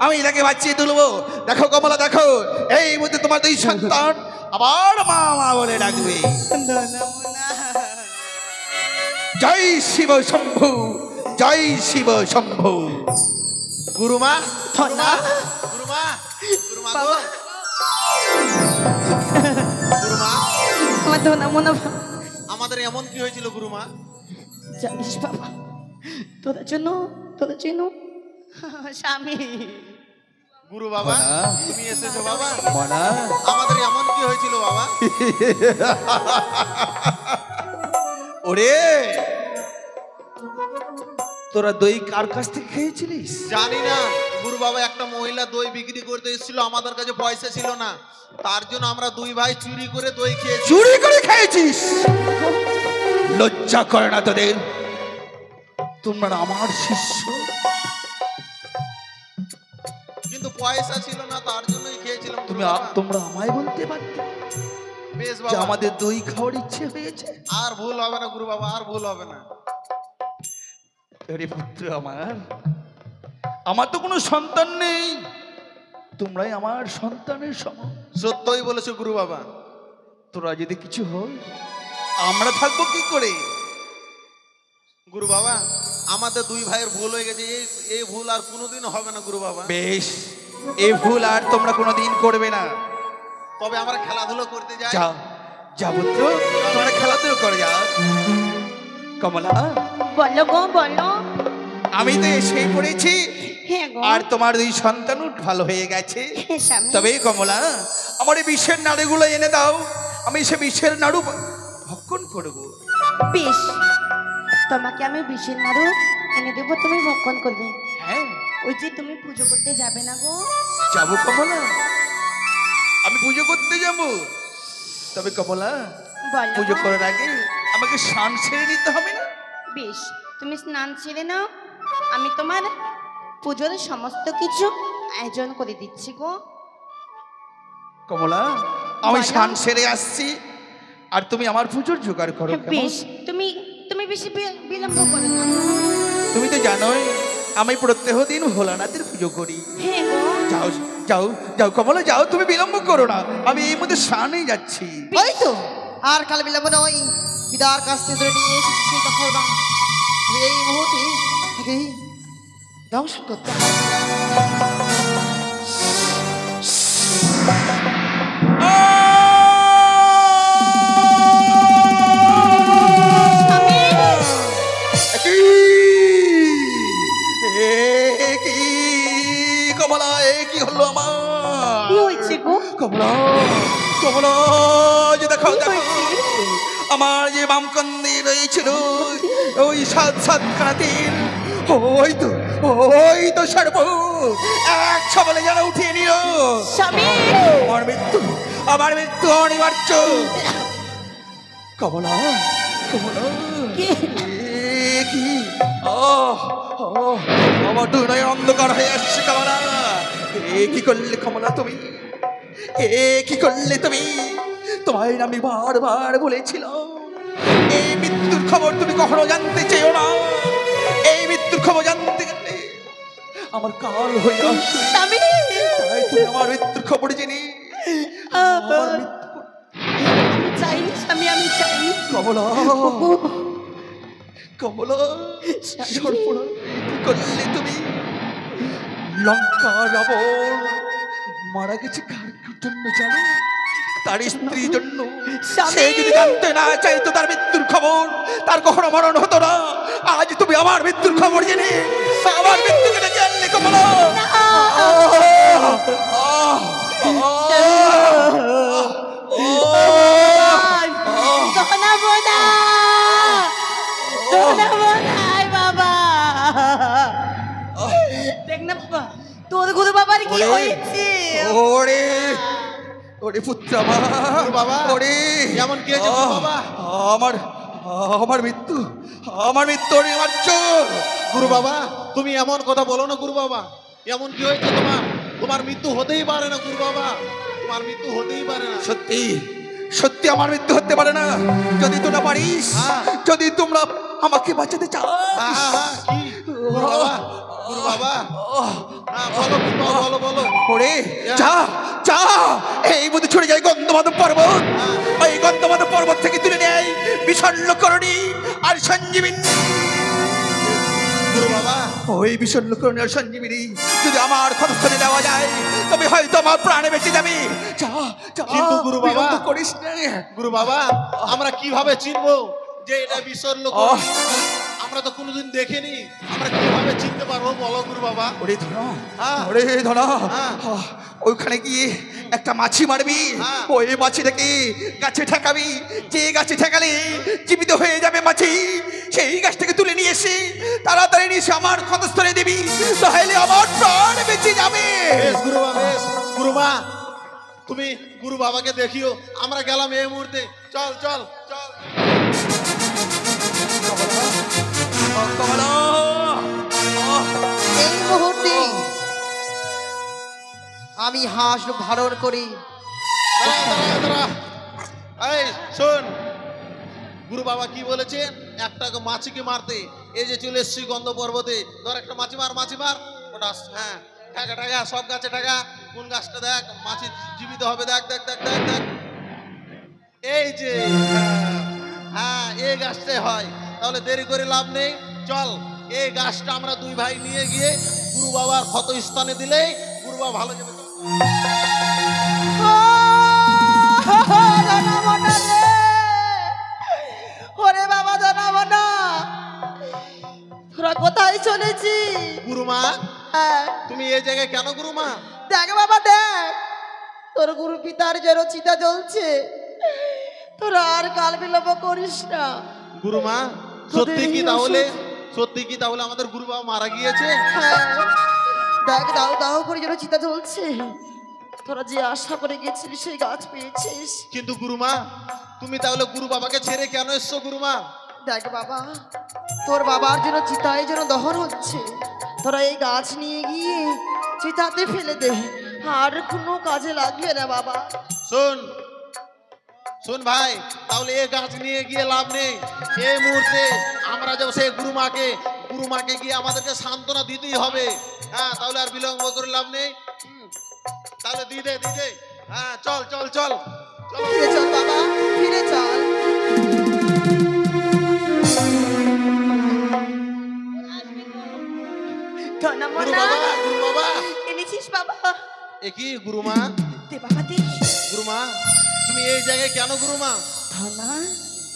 আমি তাকে বাঁচিয়ে তুলবো। দেখো কমলা, দেখো এই মধ্যে তোমার দুই সন্তান আবার মা মা বলে ডাকবে। জয় শিব শম্ভু, জয় শিব শম্ভু। গুরুমা, ধনা, গুরুমা, গুরুমা গো। গুরুমা, আমার ধনা মনা আমাদের এমন কি হয়েছিল গুরুমা? জানিস বাবা, তোরা জন্য স্বামী। গুরু বাবা, তুমি এসেছো বাবা। মানা, আমাদের এমন কি হয়েছিল বাবা? ওরে তোরা দই কার কাছ থেকে খেয়েছিলিস? জানি না গুরু বাবা, একটা মহিলা দই বিক্রি করতে এসেছিল, আমাদের কাছে পয়সা ছিল না, তার জন্য আমরা দুই ভাই চুরি করে দই খেয়েছি। চুরি করে খেয়েছিস? লজ্জা করে না তোদের? তোমরা আমার শিষ্য, কিন্তু পয়সা ছিল না, তার জন্যই খেয়েছিলাম গুরু তুমি বাবা। তোমরা আমায় বলতে পারতে বেশ যে বাবা, আমাদের দই খাওয়ার ইচ্ছে হয়েছে। আর ভুল হবে না গুরু বাবা, আর ভুল হবে না। আরে পুত্র আমার, আমার তো কোনো সন্তান নেই, তোমরাই আমার সন্তানের সমান। সত্যই বলেছো গুরু বাবা। তোরা যদি কিছু হয় আমরা থাকবো কি করে? গুরু বাবা, আমাদের দুই ভাইয়ের ভুল হয়ে গেছে, এই ভুল আর কোনোদিন হবে না গুরু বাবা। বেশ, এই ভুল আর তোমরা কোনোদিন করবে না। তবে আমরা খেলাধুলো করতে যাই। যাও যাও পুত্র, তোমরা খেলাধুলো করে যাও। কমলা, বলো গো, বলো। আমি তো এসেই পড়েছি, হ্যাঁ গো, আর তোমার দুই সন্তানও ভালো হয়ে গেছে। হ্যাঁ স্বামী। তবে কমলা, আমার এই বিষের নাড়ুগুলো এনে দাও, আমি সে বিষের নাড়ু ভক্ষণ করবো। বেশ, তোমাকে আমি বিষের নাড়ু এনে দেবো, তুমি ভক্ষণ করবে। হ্যাঁ, ওই যে তুমি পুজো করতে যাবে না গো? যাবো কমলা, আমি পুজো করতে যাবো। তবে কমলা, বলো পুজো গো। করার আগে আমাকে স্নান সেরে নিতে হবে না? বেশ, তুমি স্নান ছেড়ে নাও, আমি তোমার পুজোর সমস্ত কিছু আয়োজন করে দিচ্ছি গো। কমলা, আমি বলো। স্নান সেরে আসছি, আর তুমি আমার পুজোর জোগাড় করো। কেমন? বেশ, তুমি তুমি বেশি বিলম্ব করো না। তুমি তো জানোই আমি প্রত্যেক দিন ভোলানাথের পুজো করি। হ্যাঁ গো, যাও যাও যাও কমলা, যাও, তুমি বিলম্ব করো না, আমি এই মধ্যে স্নানেই যাচ্ছি। ওই তো আর কাল বিলম্ব নয়, পিতার কাছ থেকে ধরে নিয়ে এসেছি সেই কথা না, এই মুহূর্তে তাকে দংশন করতে হবে। কমলা, এ কি হলো আমার? কি হয়েছে গো? কমলা, কমলা, যে দেখো কি দেখো, হয়েছে? আমার যে বামকন্দে রয়েছিল ওই সাত সাত খানা তিল, ওই তো ওই তো সর্ব এক সবলে যেন উঠিয়ে নিল। স্বামী আমার মৃত্যু অনিবার্য। কমলা কমলা কি? কি আমার দুই নয় অন্ধকার হয়ে আসছে। কমলা কি করলে কমলা তুমি? কি করলে তুমি? তোমায় আমি বারবার বলেছিলাম এই মৃত্যুর খবর তুমি কখনো জানতে চেয়েও না। এই মৃত্যুর খবর জানতে গেলে আমার কাল হয়ে আসছে। স্বামী তাই তুমি আমার মৃত্যুর খবর জেনে আমার মৃত্যু আমি চাই স্বামী, আমি চাই। কমলা কমলা সর্বনাশ কি করলে তুমি? লঙ্কা রাবণ মারা গেছে কার জন্য জানো? তার স্ত্রীর জন্য। সে যদি জানতে না চাইতো তার মৃত্যুর খবর, তার কখনো মরণ হতো না। আজ তুমি আমার মৃত্যুর খবর জেনে আমার মৃত্যু জেনে জানলে কমলা। বাবা দেখ না বাবা, তোর গুরু বাবার কি হয়েছে? ওরে ওরে পুত্র বাবা। ওরে এমন কি হয়েছে গুরু বাবা? আমার আমার মৃত্যু অনিবার্য। গুরু বাবা তুমি এমন কথা বলো না গুরু বাবা। এমন কি হয়েছে তোমার? তোমার মৃত্যু হতেই পারে না গুরু বাবা, তোমার মৃত্যু হতেই পারে না। সত্যি সত্যি আমার মৃত্যু হতে পারে না। যদি তোমরা পারিস, যদি তোমরা আমাকে বাঁচাতে চাও। কি গুরু বাবা? গুরু বাবা বলো গুরু বাবা, বলো বলো। ওরে যা যা, এই বুধ ছড়ে যায় গন্ধমাদব পর্বত। ওই গন্ধমাদব পর্বত থেকে তুলে নেয় বিষণ্ণকরণী আর সঞ্জীবিনী। গুরু বাবা ওই বিষণ্ণকরণী আর সঞ্জীবিনী যদি আমার ক্ষতস্থানে দেওয়া যায় তবে হয়তো আমার প্রাণে বেঁচে যাবে। যা যা, কিন্তু গুরু বাবা বিলম্ব করিস না। গুরু বাবা আমরা কিভাবে চিনবো যে এটা বিষণ্ণ? আমরা তো কোনোদিন দেখিনি, আমরা কিভাবে চিনতে পারবো বলো গুরু বাবা? ওরে ধনা হ্যাঁ। ওরে ধনা হ্যাঁ। ওইখানে গিয়ে একটা মাছি মারবি। হ্যাঁ। ওই মাছিটাকে গাছে ঠেকাবি। যে গাছে ঠেকালে জীবিত হয়ে যাবে মাছি, সেই গাছটাকে তুলে নিয়ে এসে তাড়াতাড়ি নিয়ে এসে আমার ক্ষতস্থলে দিবি, তাহলে আমার প্রাণ বেঁচে যাবে। বেশ গুরু বাবা, বেশ গুরু মা, তুমি গুরু বাবাকে দেখিও, আমরা গেলাম এই মুহূর্তে। চল চল চল। কমলা এই মুহূর্তে আমি হাঁস রূপ ধারণ করি। দাঁড়া দাঁড়া দাঁড়া, এই শোন, গুরু বাবা কি বলেছে? একটা মাছিকে মারতে। এই যে চলে এসছি গন্ধ পর্বতে, ধর একটা মাছি মার, মাছি মার। ওটা হ্যাঁ, ঠেকা ঠেকা, সব গাছে ঠেকা। কোন গাছটা দেখ মাছি জীবিত হবে, দেখ দেখ দেখ দেখ দেখ। এই যে হ্যাঁ, এই গাছটাই হয়। তাহলে দেরি করে লাভ নেই, চল এই গাছটা আমরা দুই ভাই নিয়ে গিয়ে গুরু বাবার ক্ষত স্থানে দিলেই গুরু বাবা ভালো যাবে। ওরে বাবা জানাবনা, তোরা কোথায় চলেছি? গুরুমা হ্যাঁ তুমি এই জায়গায় কেন গুরুমা? দেখ বাবা দেখ, তোর গুরু পিতার যে চিতা জ্বলছে, তোরা আর কাল বিলম্ব করিস না। গুরুমা সত্যি কি তাহলে, সত্যি কি তাহলে আমাদের গুরু বাবা মারা গিয়েছে? হ্যাঁ দেখ, দাও দাও করে যেন চিতা জ্বলছে। তোরা যে আশা করে গেছিলিস সেই গাছ পেয়েছিস। কিন্তু গুরুমা তুমি তাহলে গুরু বাবাকে ছেড়ে কেন এসছো গুরুমা? দেখ বাবা, তোর বাবার জন্য চিতায় যেন দহন হচ্ছে, তোরা এই গাছ নিয়ে গিয়ে চিতাতে ফেলে দে, আর কোনো কাজে লাগবে না বাবা। শোন শোন ভাই, তাহলে এই গাছ নিয়ে গিয়ে লাভ নেই। এই মুহূর্তে আমরা যাবো সেই গুরুমাকে গিয়ে আমাদেরকে সান্ত্বনা দিতেই হবে। হ্যাঁ তাহলে আর বিলম্ব করে লাভ নেই। তাহলে দিদে দিদে, হ্যাঁ চল চল চল চল। ফিরে চল বাবা, ফিরে চল। গুরু বাবা, গুরু বাবা, এনেছিস বাবা? এ কি গুরুমা? দে বাবা দে। গুরুমা তুমি এই জায়গায় কেন গুরুমা? ধনা,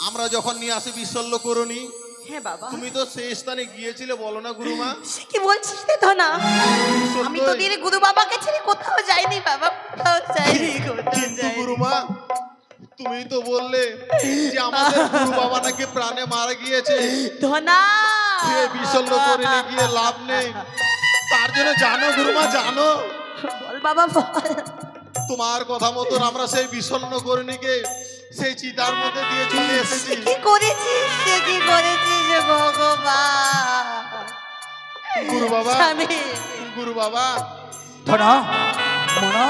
আমরা যখন নিয়ে আসি বিশল্য করনি, হ্যাঁ বাবা। তুমি তো সেই স্থানে গিয়েছিলে বলো না গুরুমা? সে কি বলছিস রে ধনা? আমি তো সত্যই। দিনে গুরু বাবাকে ছেড়ে কোথাও যাইনি বাবা, কোথাও যাইনি, কোথাও কিন্তু যাইনি। গুরুমা তুমি তো বললে যে আমাদের গুরু বাবা নাকি প্রাণে মারা গিয়েছে। ধনা, খেয়ে বিষণ্ণ করে নিয়ে গিয়ে লাভ নেই। তার জন্য জানো গুরুমা, জানো বল বাবা বল। তোমার কথা মতন আমরা সেই বিষণ্ণ করিনিকে সেই চিতার মধ্যে দিয়ে চলে এসেছি। কি করেছিস, সে কি করেছিস ভগবান? গুরু বাবা, স্বামী, গুরু বাবা, ধনা মনা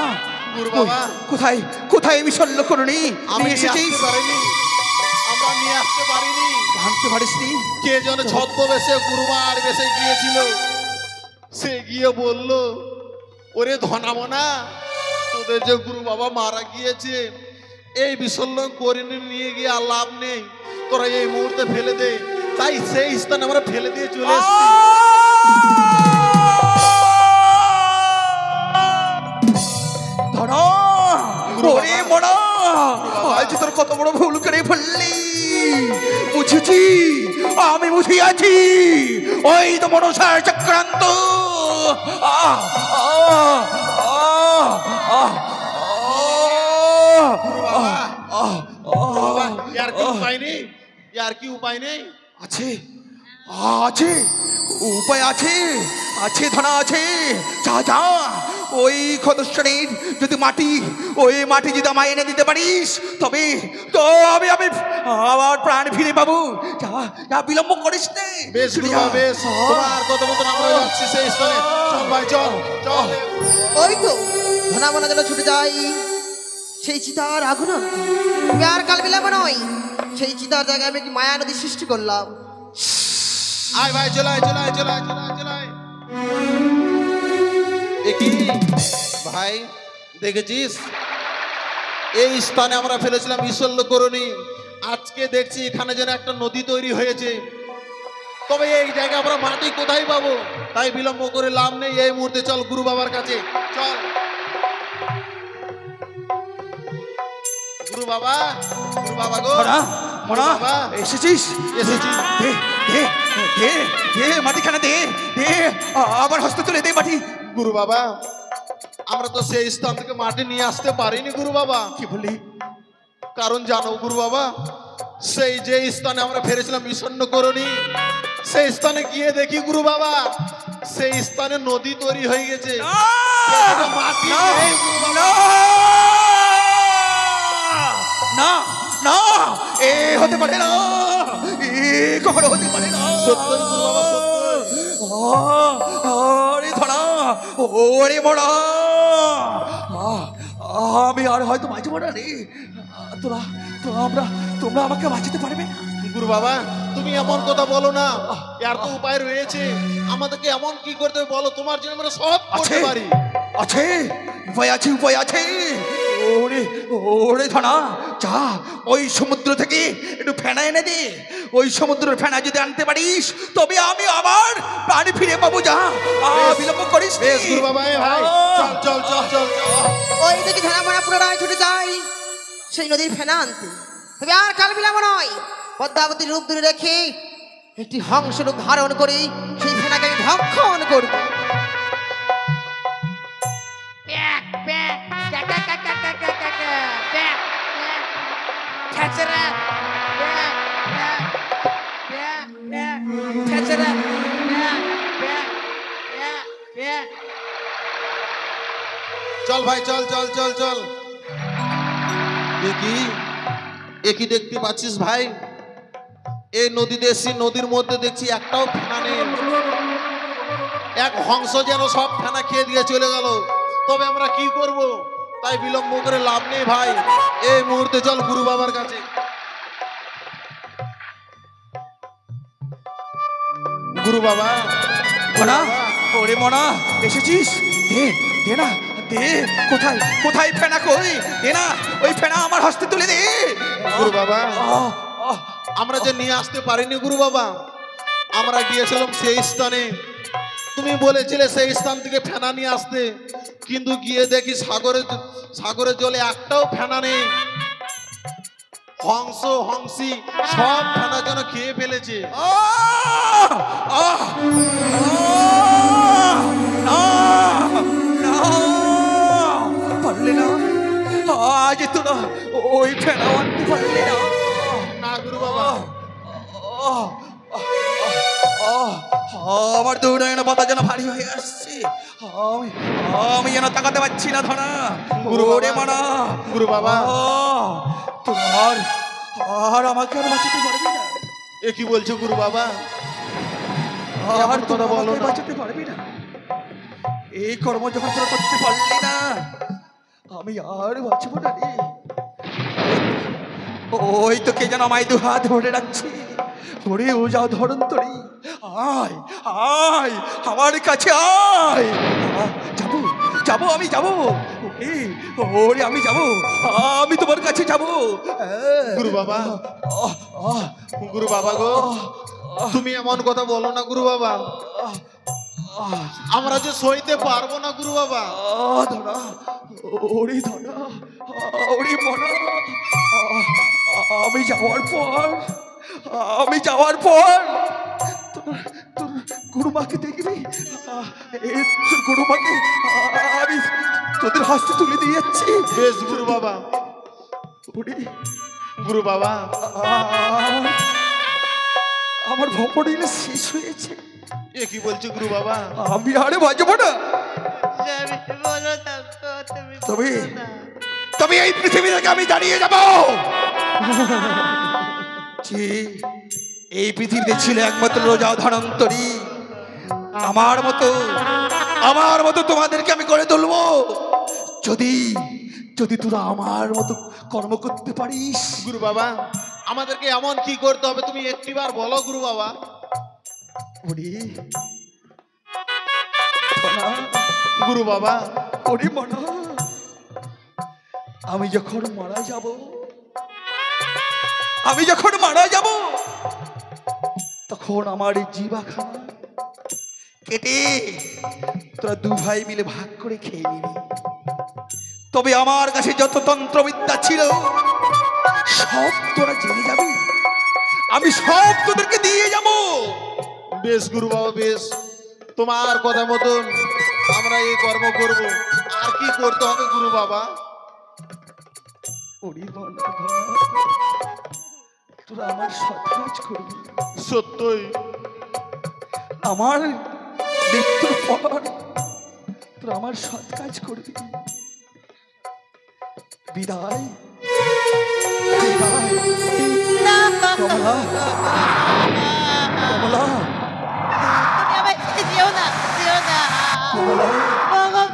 গুরু বাবা, কোথায় কোথায় বিষণ্ণ করুনি আমি নিয়ে নিয়ে এসেছিস? আসতে পারিনি, আমরা নিয়ে আসতে পারিনি। ভাঙতে পারিসনি? কে যেন ছদ্মবেশে গুরুমার বেশে গিয়েছিল, সে গিয়ে বলল, ওরে ধনামনা, তোদের যে গুরু বাবা মারা গিয়েছে, এই বিষণ্ণ করিনি নিয়ে গিয়ে আর লাভ নেই, তোরা এই মুহূর্তে ফেলে দে। তাই সেই স্থানে আমরা ফেলে দিয়ে চলে এসেছি। ধনা ওরে মনা, আজ তোর কত বড় ভুল করে ফেললি। বুঝেছি, আমি বুঝিয়াছি, ওই তো মনসার চক্রান্ত। আহ, আহ, আহ, আহ, গুরু বাবা, আহ, গুরু বাবা, আহ, ইয়ার কি উপায় নেই? ইয়ার কি উপায় নেই? আছে আছে উপায় আছে, আছে ধনা আছে। যা যা, ওই ক্ষতস্থানের যদি মাটি, ওই মাটি যদি আমায় এনে দিতে পারিস, তবে তো আমি আমি আবার প্রাণ ফিরে পাবো। যা যা, বিলম্ব করিস নে। বেশ গুরু বাবা, বেশ, তোমার কথা মতন আমরা যাচ্ছি সেই স্থানে। চল ভাই, চল চল। ওই তো ধনামনা যেন ছুটে যাই সেই চিতার আগুন। তুমি আর কাল বিলাবো নয়, সেই চিতার জায়গায় আমি কি মায়া নদী সৃষ্টি করলাম। আয় ভাই, চলাই চলাই চলাই চলাই চলাই। কি ভাই দেখেছিস, এই স্থানে আমরা ফেলেছিলাম ঈশ্বল্য করণী, আজকে দেখছি এখানে যেন একটা নদী তৈরি হয়েছে। তবে এই জায়গায় আমরা মাটি কোথায় পাবো? তাই বিলম্ব করে লাভ নেই, এই মুহূর্তে চল গুরু বাবার কাছে চল। গুরু বাবা, গুরু বাবা গো, মনা মনা, বাবা। এসেছিস? এসেছি। দে দে দে দে মাটিখানা দে দে, আবার হস্তে তুলে দে মাটি। গুরু বাবা, আমরা তো সেই স্থান থেকে মাটি নিয়ে আসতে পারিনি গুরু বাবা। কি বললি? কারণ জানো গুরু বাবা, সেই যে স্থানে আমরা ফেরেছিলাম বিষণ্ণ করণী, সেই স্থানে গিয়ে দেখি গুরু বাবা, সেই স্থানে নদী তৈরি হয়ে গেছে। সেখানে মাটি নেই গুরু বাবা। না না, এ হতে পারে না, এ কখনো হতে পারে না। সত্যই গুরু বাবা, সত্যই। আরে ধরা, ওরে মরা, আমি আর হয়তো বাঁচবো না রে। তোরা তোমরা আমাকে বাঁচাতে পারবে না। গুরু বাবা, তুমি এমন কথা বলো না, আর তো উপায় রয়েছে। আমাদেরকে এমন কি করতে হবে বলো, তোমার জন্য আমরা সব করতে আছে পারি। আছে, উপায় আছে, উপায় আছে। ওরে ওরে ধনা, যা ওই সমুদ্র থেকে একটু ফেনা এনে দে। ওই সমুদ্রের ফেনা যদি আনতে পারিস, তবে আমি আবার প্রাণ ফিরে পাবো। যা, বিলম্ব করিস নে। বেশ গুরু বাবা, এ ভাই চল চল চল চল চল। ওই দেখি ধনামনা পুনরায় ছুটে যাই সেই নদীর ফেনা আনতে। তবে আর কাল বিলাবো নয়, পদ্মাবতীর রূপ ধরে রেখে একটি হংস রূপ ধারণ করে সেই ফেনাকে আমি ভক্ষণ করবো। Back, back, back, back, back, back, back, back, back, back, back. Catch it up. Back, back, back, back. Catch it up. Back, back, back, back. চল ভাই, চল চল চল চল। একই দেখতে পাচ্ছিস ভাই, এই নদীতে এসছি, নদীর মধ্যে দেখছি একটাও ফেনা নেই। এক হংস যেন সব ফেনা খেয়ে দিয়ে চলে গেল। তবে আমরা কি করব? তাই বিলম্ব করে লাভ নেই ভাই, এই মুহূর্তে চল গুরু বাবার কাছে। গুরু বাবা, মনা, ওরে মনা, এসেছিস? দে দে না, দে। কোথায় কোথায় ফেনা, কই? দে না, ওই ফেনা আমার হস্তে তুলে দে। গুরু বাবা, আহ, আহ, আমরা যে নিয়ে আসতে পারিনি গুরু বাবা, আমরা গিয়েছিলাম সেই স্থানে, তুমি বলেছিলে সেই স্থান থেকে ফেনা নিয়ে আসতে, কিন্তু গিয়ে দেখি সাগরের জলে একটাও ফেনা নেই। হংস হংসি সব ফেনা যেন খেয়ে ফেলেছে। আহ, আহ, না, পারলে না, আজ তোরা ওই ফেনা আনতে পারলে না। না গুরু বাবা, আহ, আহ, আহ, আমার দু নয়ন পাতা যেন ভারী হয়ে আসছে। আমি আমি যেন তাকাতে পারছি না ধনা। গুরু ওরে বাবা, মানা গুরু বাবা। তোমার আর আমাকে আর বাঁচাতে পারবি না। এ কি বলছো গুরু বাবা? আর এমন তোরা কথা বলো আমাকে না। বাঁচাতে পারবি না। এই কর্ম যখন তোরা করতে পারলি না, আমি আর বাঁচবো না রে। ওই তো কে যেন আমায় দু হাত ধরে রাখছি। ওরে ও যাও ধরন তরি, আয় আয় আমার কাছে আয়। যাবো যাবো আমি যাবো। ওরে ওরে আমি যাবো, আমি তোমার কাছে যাবো। গুরু বাবা, গুরু বাবা গো, তুমি এমন কথা বলো না গুরু বাবা। আমরা যে সইতে পারবো না গুরু বাবা। ধরা ওরে ধরা ওরে মনা, আমি যাওয়ার পর তোর তোর গুরুমাকে দেখবি। তোর গুরুমাকে আমি তোদের হাসতে তুলে দিয়ে যাচ্ছি। বেশ গুরু বাবা। ওরে গুরু বাবা, আমার ভপড়িল শেষ হয়েছে। এ কি বলছো গুরু বাবা? আমি আরে বাঁচবো না। স্বামী বলো না গো, তুমি তবে বলো না। তবে এই পৃথিবী থেকে আমি দাঁড়িয়ে যাব। যে এই পৃথিবীতে ছিল একমাত্র রোজা ধনন্তরী। আমার মতো তোমাদেরকে আমি করে তুলবো, যদি যদি তোরা আমার মতো কর্ম করতে পারিস। গুরু বাবা, আমাদেরকে এমন কি করতে হবে তুমি একটিবার বলো গুরু বাবা। ওরে ধনা, গুরু বাবা, ওরে মনা, আমি যখন মারা যাব তখন আমার এই জিভাখানা কেটে তোরা দু ভাই মিলে ভাগ করে খেয়ে নিবি। তবে আমার কাছে যত তন্ত্রবিদ্যা ছিল সব তোরা জেনে যাবি, আমি সব তোদেরকে দিয়ে যাব। বেশ গুরু বাবা, বেশ, তোমার কথা মতন আমরা এই কর্ম করব। আর কি করতে হবে গুরু বাবা? ওরে মনা ধনা, তোরা আমার সৎ কাজ করবি। সত্যই আমার মৃত্যুর পর তোরা আমার সৎ কাজ করবি। বিদায় বিদায়। কমলা কমলা তুমি আমায় ছেড়ে যেও না, যেও না। কমলা ভগবান,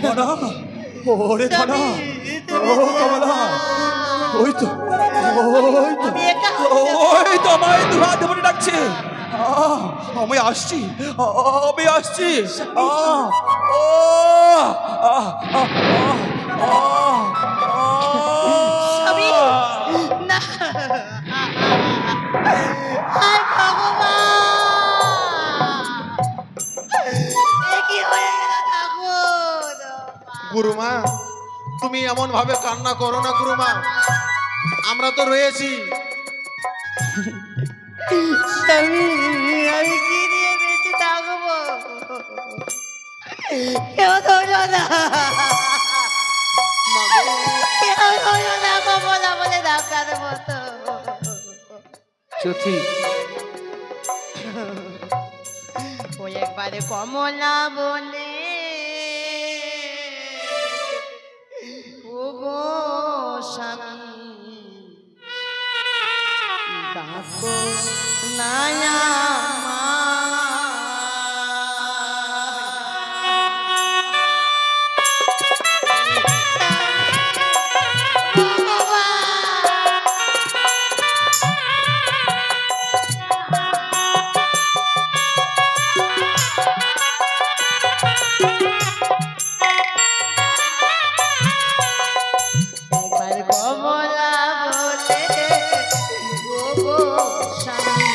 মনা, ওরে ধনা, ও কমলা, ওই তো আমি একা ওই তো আমায় দু হাত ধরে ডাকছে। আমি আসছি, আমি আসছি। স্বামী, না। হায় ভগবান, এ কি হয়ে গেল ঠাকুর? গুরুমা, তুমি এমন ভাবে কান্না করো না গুরুমা, আমরা তো রয়েছি। স্বামী, আমি কি নিয়ে বেঁচে থাকবো? কেউ ধরো না, কেউ ধরো না, কমলা বলে ডাকার মতো। চুথি, ওই একবারে কমলা বলে ও গো স্বামী, ডাকো নায়া একবার কমলা বলে ও গো স্বামী,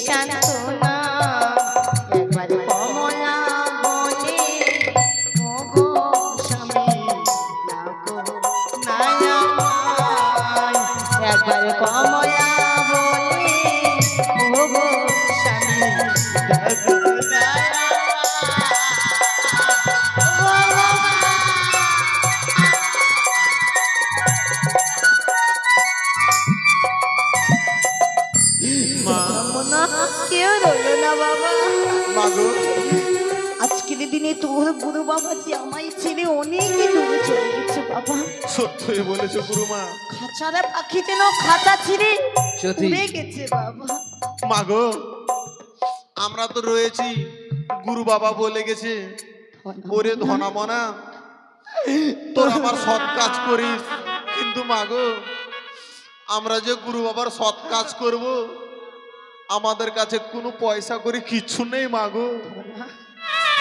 সান্ত্বনা একবার কমলা বলে ওগো স্বামী নাগো নায়ামায় একবার কমলা বলে ওগো স্বামী নাগো কেউ রইলো না বাবা। মাগো আজকের দিনে তোর গুরু বাবা যে আমায় ছেড়ে অনেকই দূরে চলে গেছে বাবা। সত্যই বলেছো গুরুমা। খাঁচারে পাখি যেন খাঁচা ছিঁড়ে সত্যি। উড়ে গেছে বাবা। মাগো আমরা তো রয়েছি, গুরু বাবা বলে গেছে ওরে ধনা মনা তোর আমার সৎ কাজ করিস, কিন্তু মাগো আমরা যে গুরু বাবার সৎ কাজ করব আমাদের কাছে কোনো পয়সা করে কিচ্ছু নেই মাগো।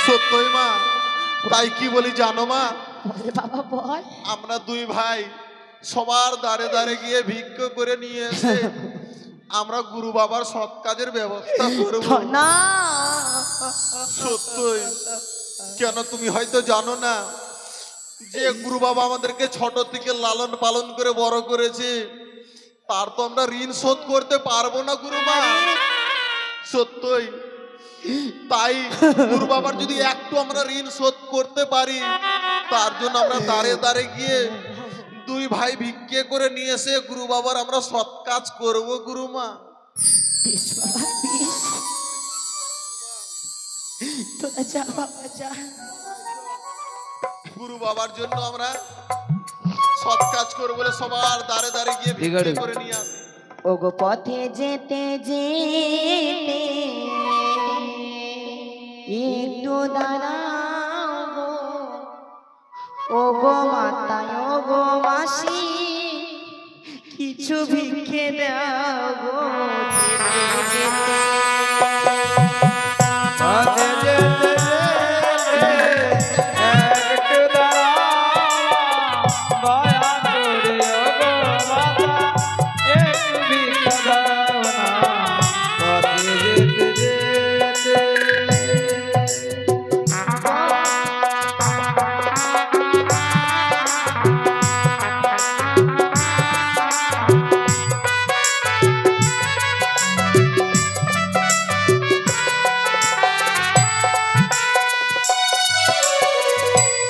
সত্যই মা, তাই কি বলি জানো মা, বলে বাবা বল। আমরা দুই ভাই সবার দাঁড়ে দাঁড়ে গিয়ে ভিক্ষা করে নিয়ে এসে আমরা গুরু বাবার সৎ কাজের ব্যবস্থা করব। না সত্যই, কেন তুমি হয়তো জানো না যে গুরু বাবা আমাদেরকে ছোট থেকে লালন পালন করে বড় করেছে, তার তো আমরা ঋণ শোধ করতে পারবো না গুরুমা। সত্যই, তাই গুরু বাবার যদি একটু আমরা ঋণ শোধ করতে পারি তার জন্য আমরা দাঁড়ে দাঁড়ে গিয়ে দুই ভাই ভিক্ষে করে নিয়ে এসে গুরু বাবার আমরা সৎ কাজ করবো গুরুমা। বেশ বাবা বেশ, তোরা যা বাবা যা। গুরু বাবার জন্য আমরা সৎ কাজ করবো বলে সবার দাঁড়ে দাঁড়ে গিয়ে ভিক্ষে করে নিয়ে আসি। ওগো পথে যেতে যেতে একটু দাঁড়াও গো, ওগো মাতায় ওগো মাসি কিছু ভিক্ষে দাও গো যেতে যেতে। পথে যেতে যেতে একটু দাঁড়াও, দয়া করে ওগো মাতা একটু ভিক্ষা দাও না। পথে যেতে যেতে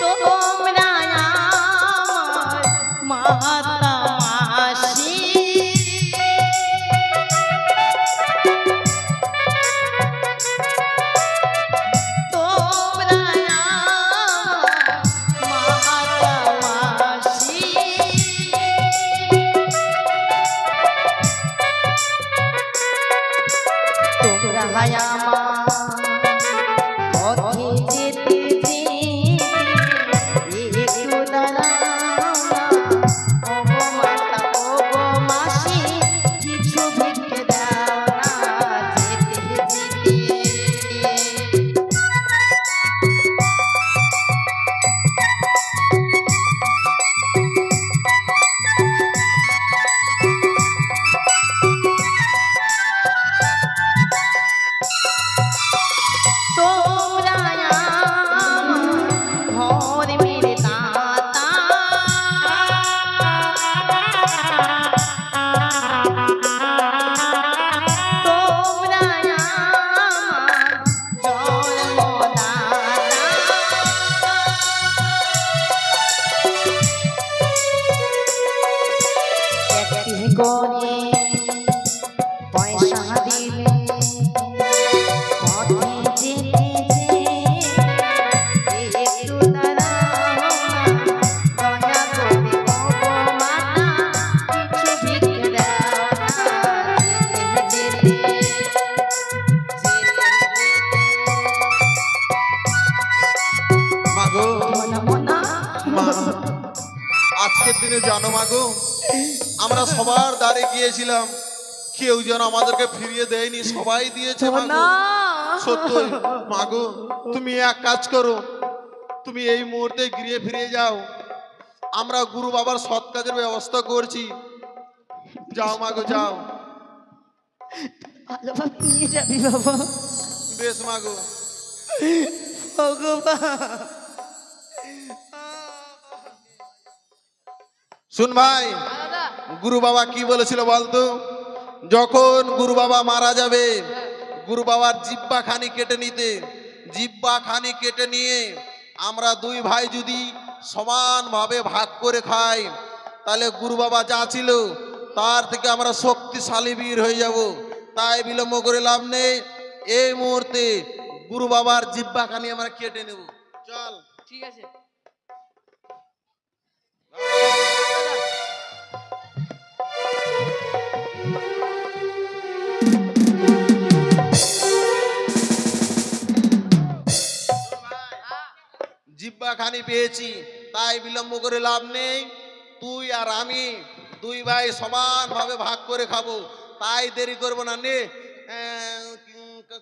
তোমরা আমার মাতা মাসি তোমরা আমার মাতা মাসি তোমরা আমার পথে যেতে যেতে একটু দাঁড়াও না, ওগো মাতা ওগো মাসি কিছু ভিক্ষে দাও না যেতে যেতে। তোমরা আমার ঘর মেরে দাতা তোমরা আমার জন্মদাতা একটি করে পয়সা দিলে পথে যেতে যেতে একটু দাঁড়াও না, দয়া করে ওগো মাতা কিছু ভিক্ষে দাও না যেতে যেতে। মাগো মনা মনা মা, আজকের দিনে জানো মাগো আমরা সবার দাঁড়ে গিয়েছিলাম, কেউ যেন আমাদেরকে ফিরিয়ে দেয়নি, সবাই দিয়েছে মাগো। সত্যই মাগো, তুমি এক কাজ করো, তুমি এই মুহূর্তে গিয়ে ফিরে যাও, আমরা গুরু বাবার সৎ কাজের ব্যবস্থা করছি। যাও মাগো যাও। ভালোভাবে নিয়ে যাবি বাবা। বেশ মাগো। ভগবান শুন ভাই, দাদা গুরু বাবা কি বলেছিল বলতো? যখন গুরু বাবা মারা যাবে, গুরু বাবার জিব্বা খানি কেটে নিতে, জিব্বা খানি কেটে নিয়ে আমরা দুই ভাই যদি সমানভাবে ভাগ করে খাই, তাহলে গুরু বাবা যা ছিল তার থেকে আমরা শক্তিশালী বীর হয়ে যাব। তাই বিলম্ব করে লাভ নেই, এই মুহূর্তে গুরু বাবার জিব্বা খানি আমরা কেটে নেব। চল। ঠিক আছে। জিব্বা খানি পেয়েছি, তাই বিলম্ব করে লাভ নেই, তুই আর আমি দুই ভাই সমানভাবে ভাগ করে খাবো। তাই দেরি করবো না, নে।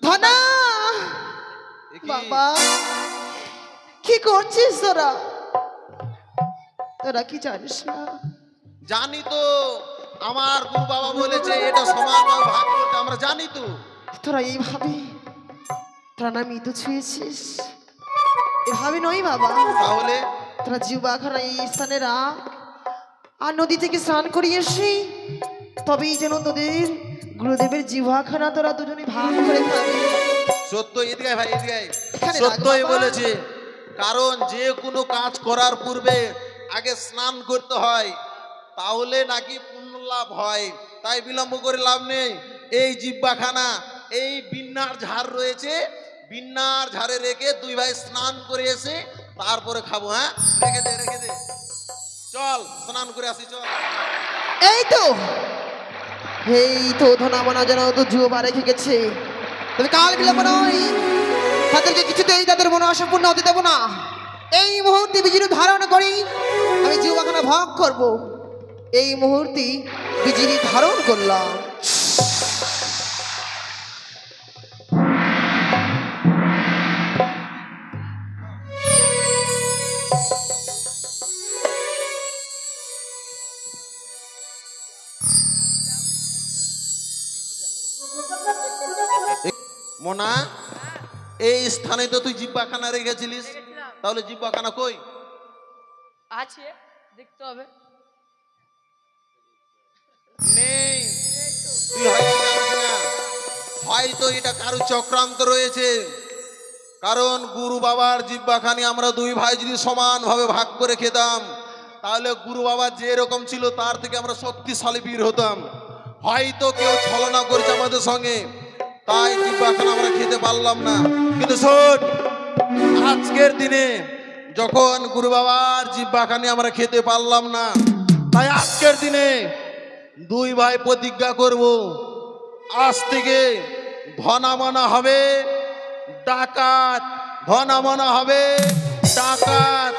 ধনা এ কি? বাবা কি করছিস তোরা? তোরা কি জানিস না? জানি তো, আমার গুরু বাবা বলেছে এটা সমানভাবে ভাগ করতে, আমরা জানি তো। তোরা এইভাবে তোরা না মৃত্যু ছুঁয়েছিস, এভাবে নয় বাবা। তাহলে তোরা জিহ্বাখানা এই স্থানেরা আর নদী থেকে স্নান করিয়ে এসে তবেই যেন তোদের গুরুদেবের জিহ্বাখানা তোরা দুজনে ভাগ করে খাবি। সত্য, এদিকে ভাই এদিকে, এখানে সত্যই রাখ বাবা। বলেছে। কারণ যে কোনো কাজ করার পূর্বে আগে স্নান করতে হয়, তাহলে নাকি পুণ্য লাভ হয়। তাই বিলম্ব করে লাভ নেই, এই জিহ্বাখানা এই বিন্নার ঝাড় রয়েছে, বিন্নার ঝাড়ে রেখে দুই ভাই স্নান করে এসে তারপরে খাবো। হ্যাঁ, রেখে দে রেখে দে, চল স্নান করে আসি চল। এই তো ধনা মনা যেন তো জুয়া রেখে গেছে, তবে কাল বিলম্ব নয়, তাদেরকে কিছুতেই তাদের মনে আশা পূর্ণ হতে দেবো না। এই মুহূর্তে বিজির ধারণ করি আমি জিহ্বাখানা ভাগ করব। এই মুহূর্তে বিজির ধারণ করলাম। মোনা, এই স্থানে তো তুই জিহ্বাখানা রেখেছিলিস, তাহলে জিহ্বাখানা কই? আছে, দেখতে হবে। নেই, তুই হয়তো জানিস না, হয়তো এটা কারো চক্রান্ত রয়েছে। কারণ গুরু বাবার জিহ্বাখানি আমরা দুই ভাই যদি সমানভাবে ভাগ করে খেতাম, তাহলে গুরু বাবা যে রকম ছিল তার থেকে আমরা শক্তিশালী বীর হতাম। হয়তো কেউ ছলনা করেছে আমাদের সঙ্গে, তাই জিহ্বাখানা আমরা খেতে পারলাম না। কিন্তু শোন, আজকের দিনে যখন গুরু বাবার জিহ্বাখানি আমরা খেতে পারলাম না, তাই আজকের দিনে দুই ভাই প্রতিজ্ঞা করব, আজ থেকে ধনামনা হবে ডাকাত, ধনামনা হবে ডাকাত।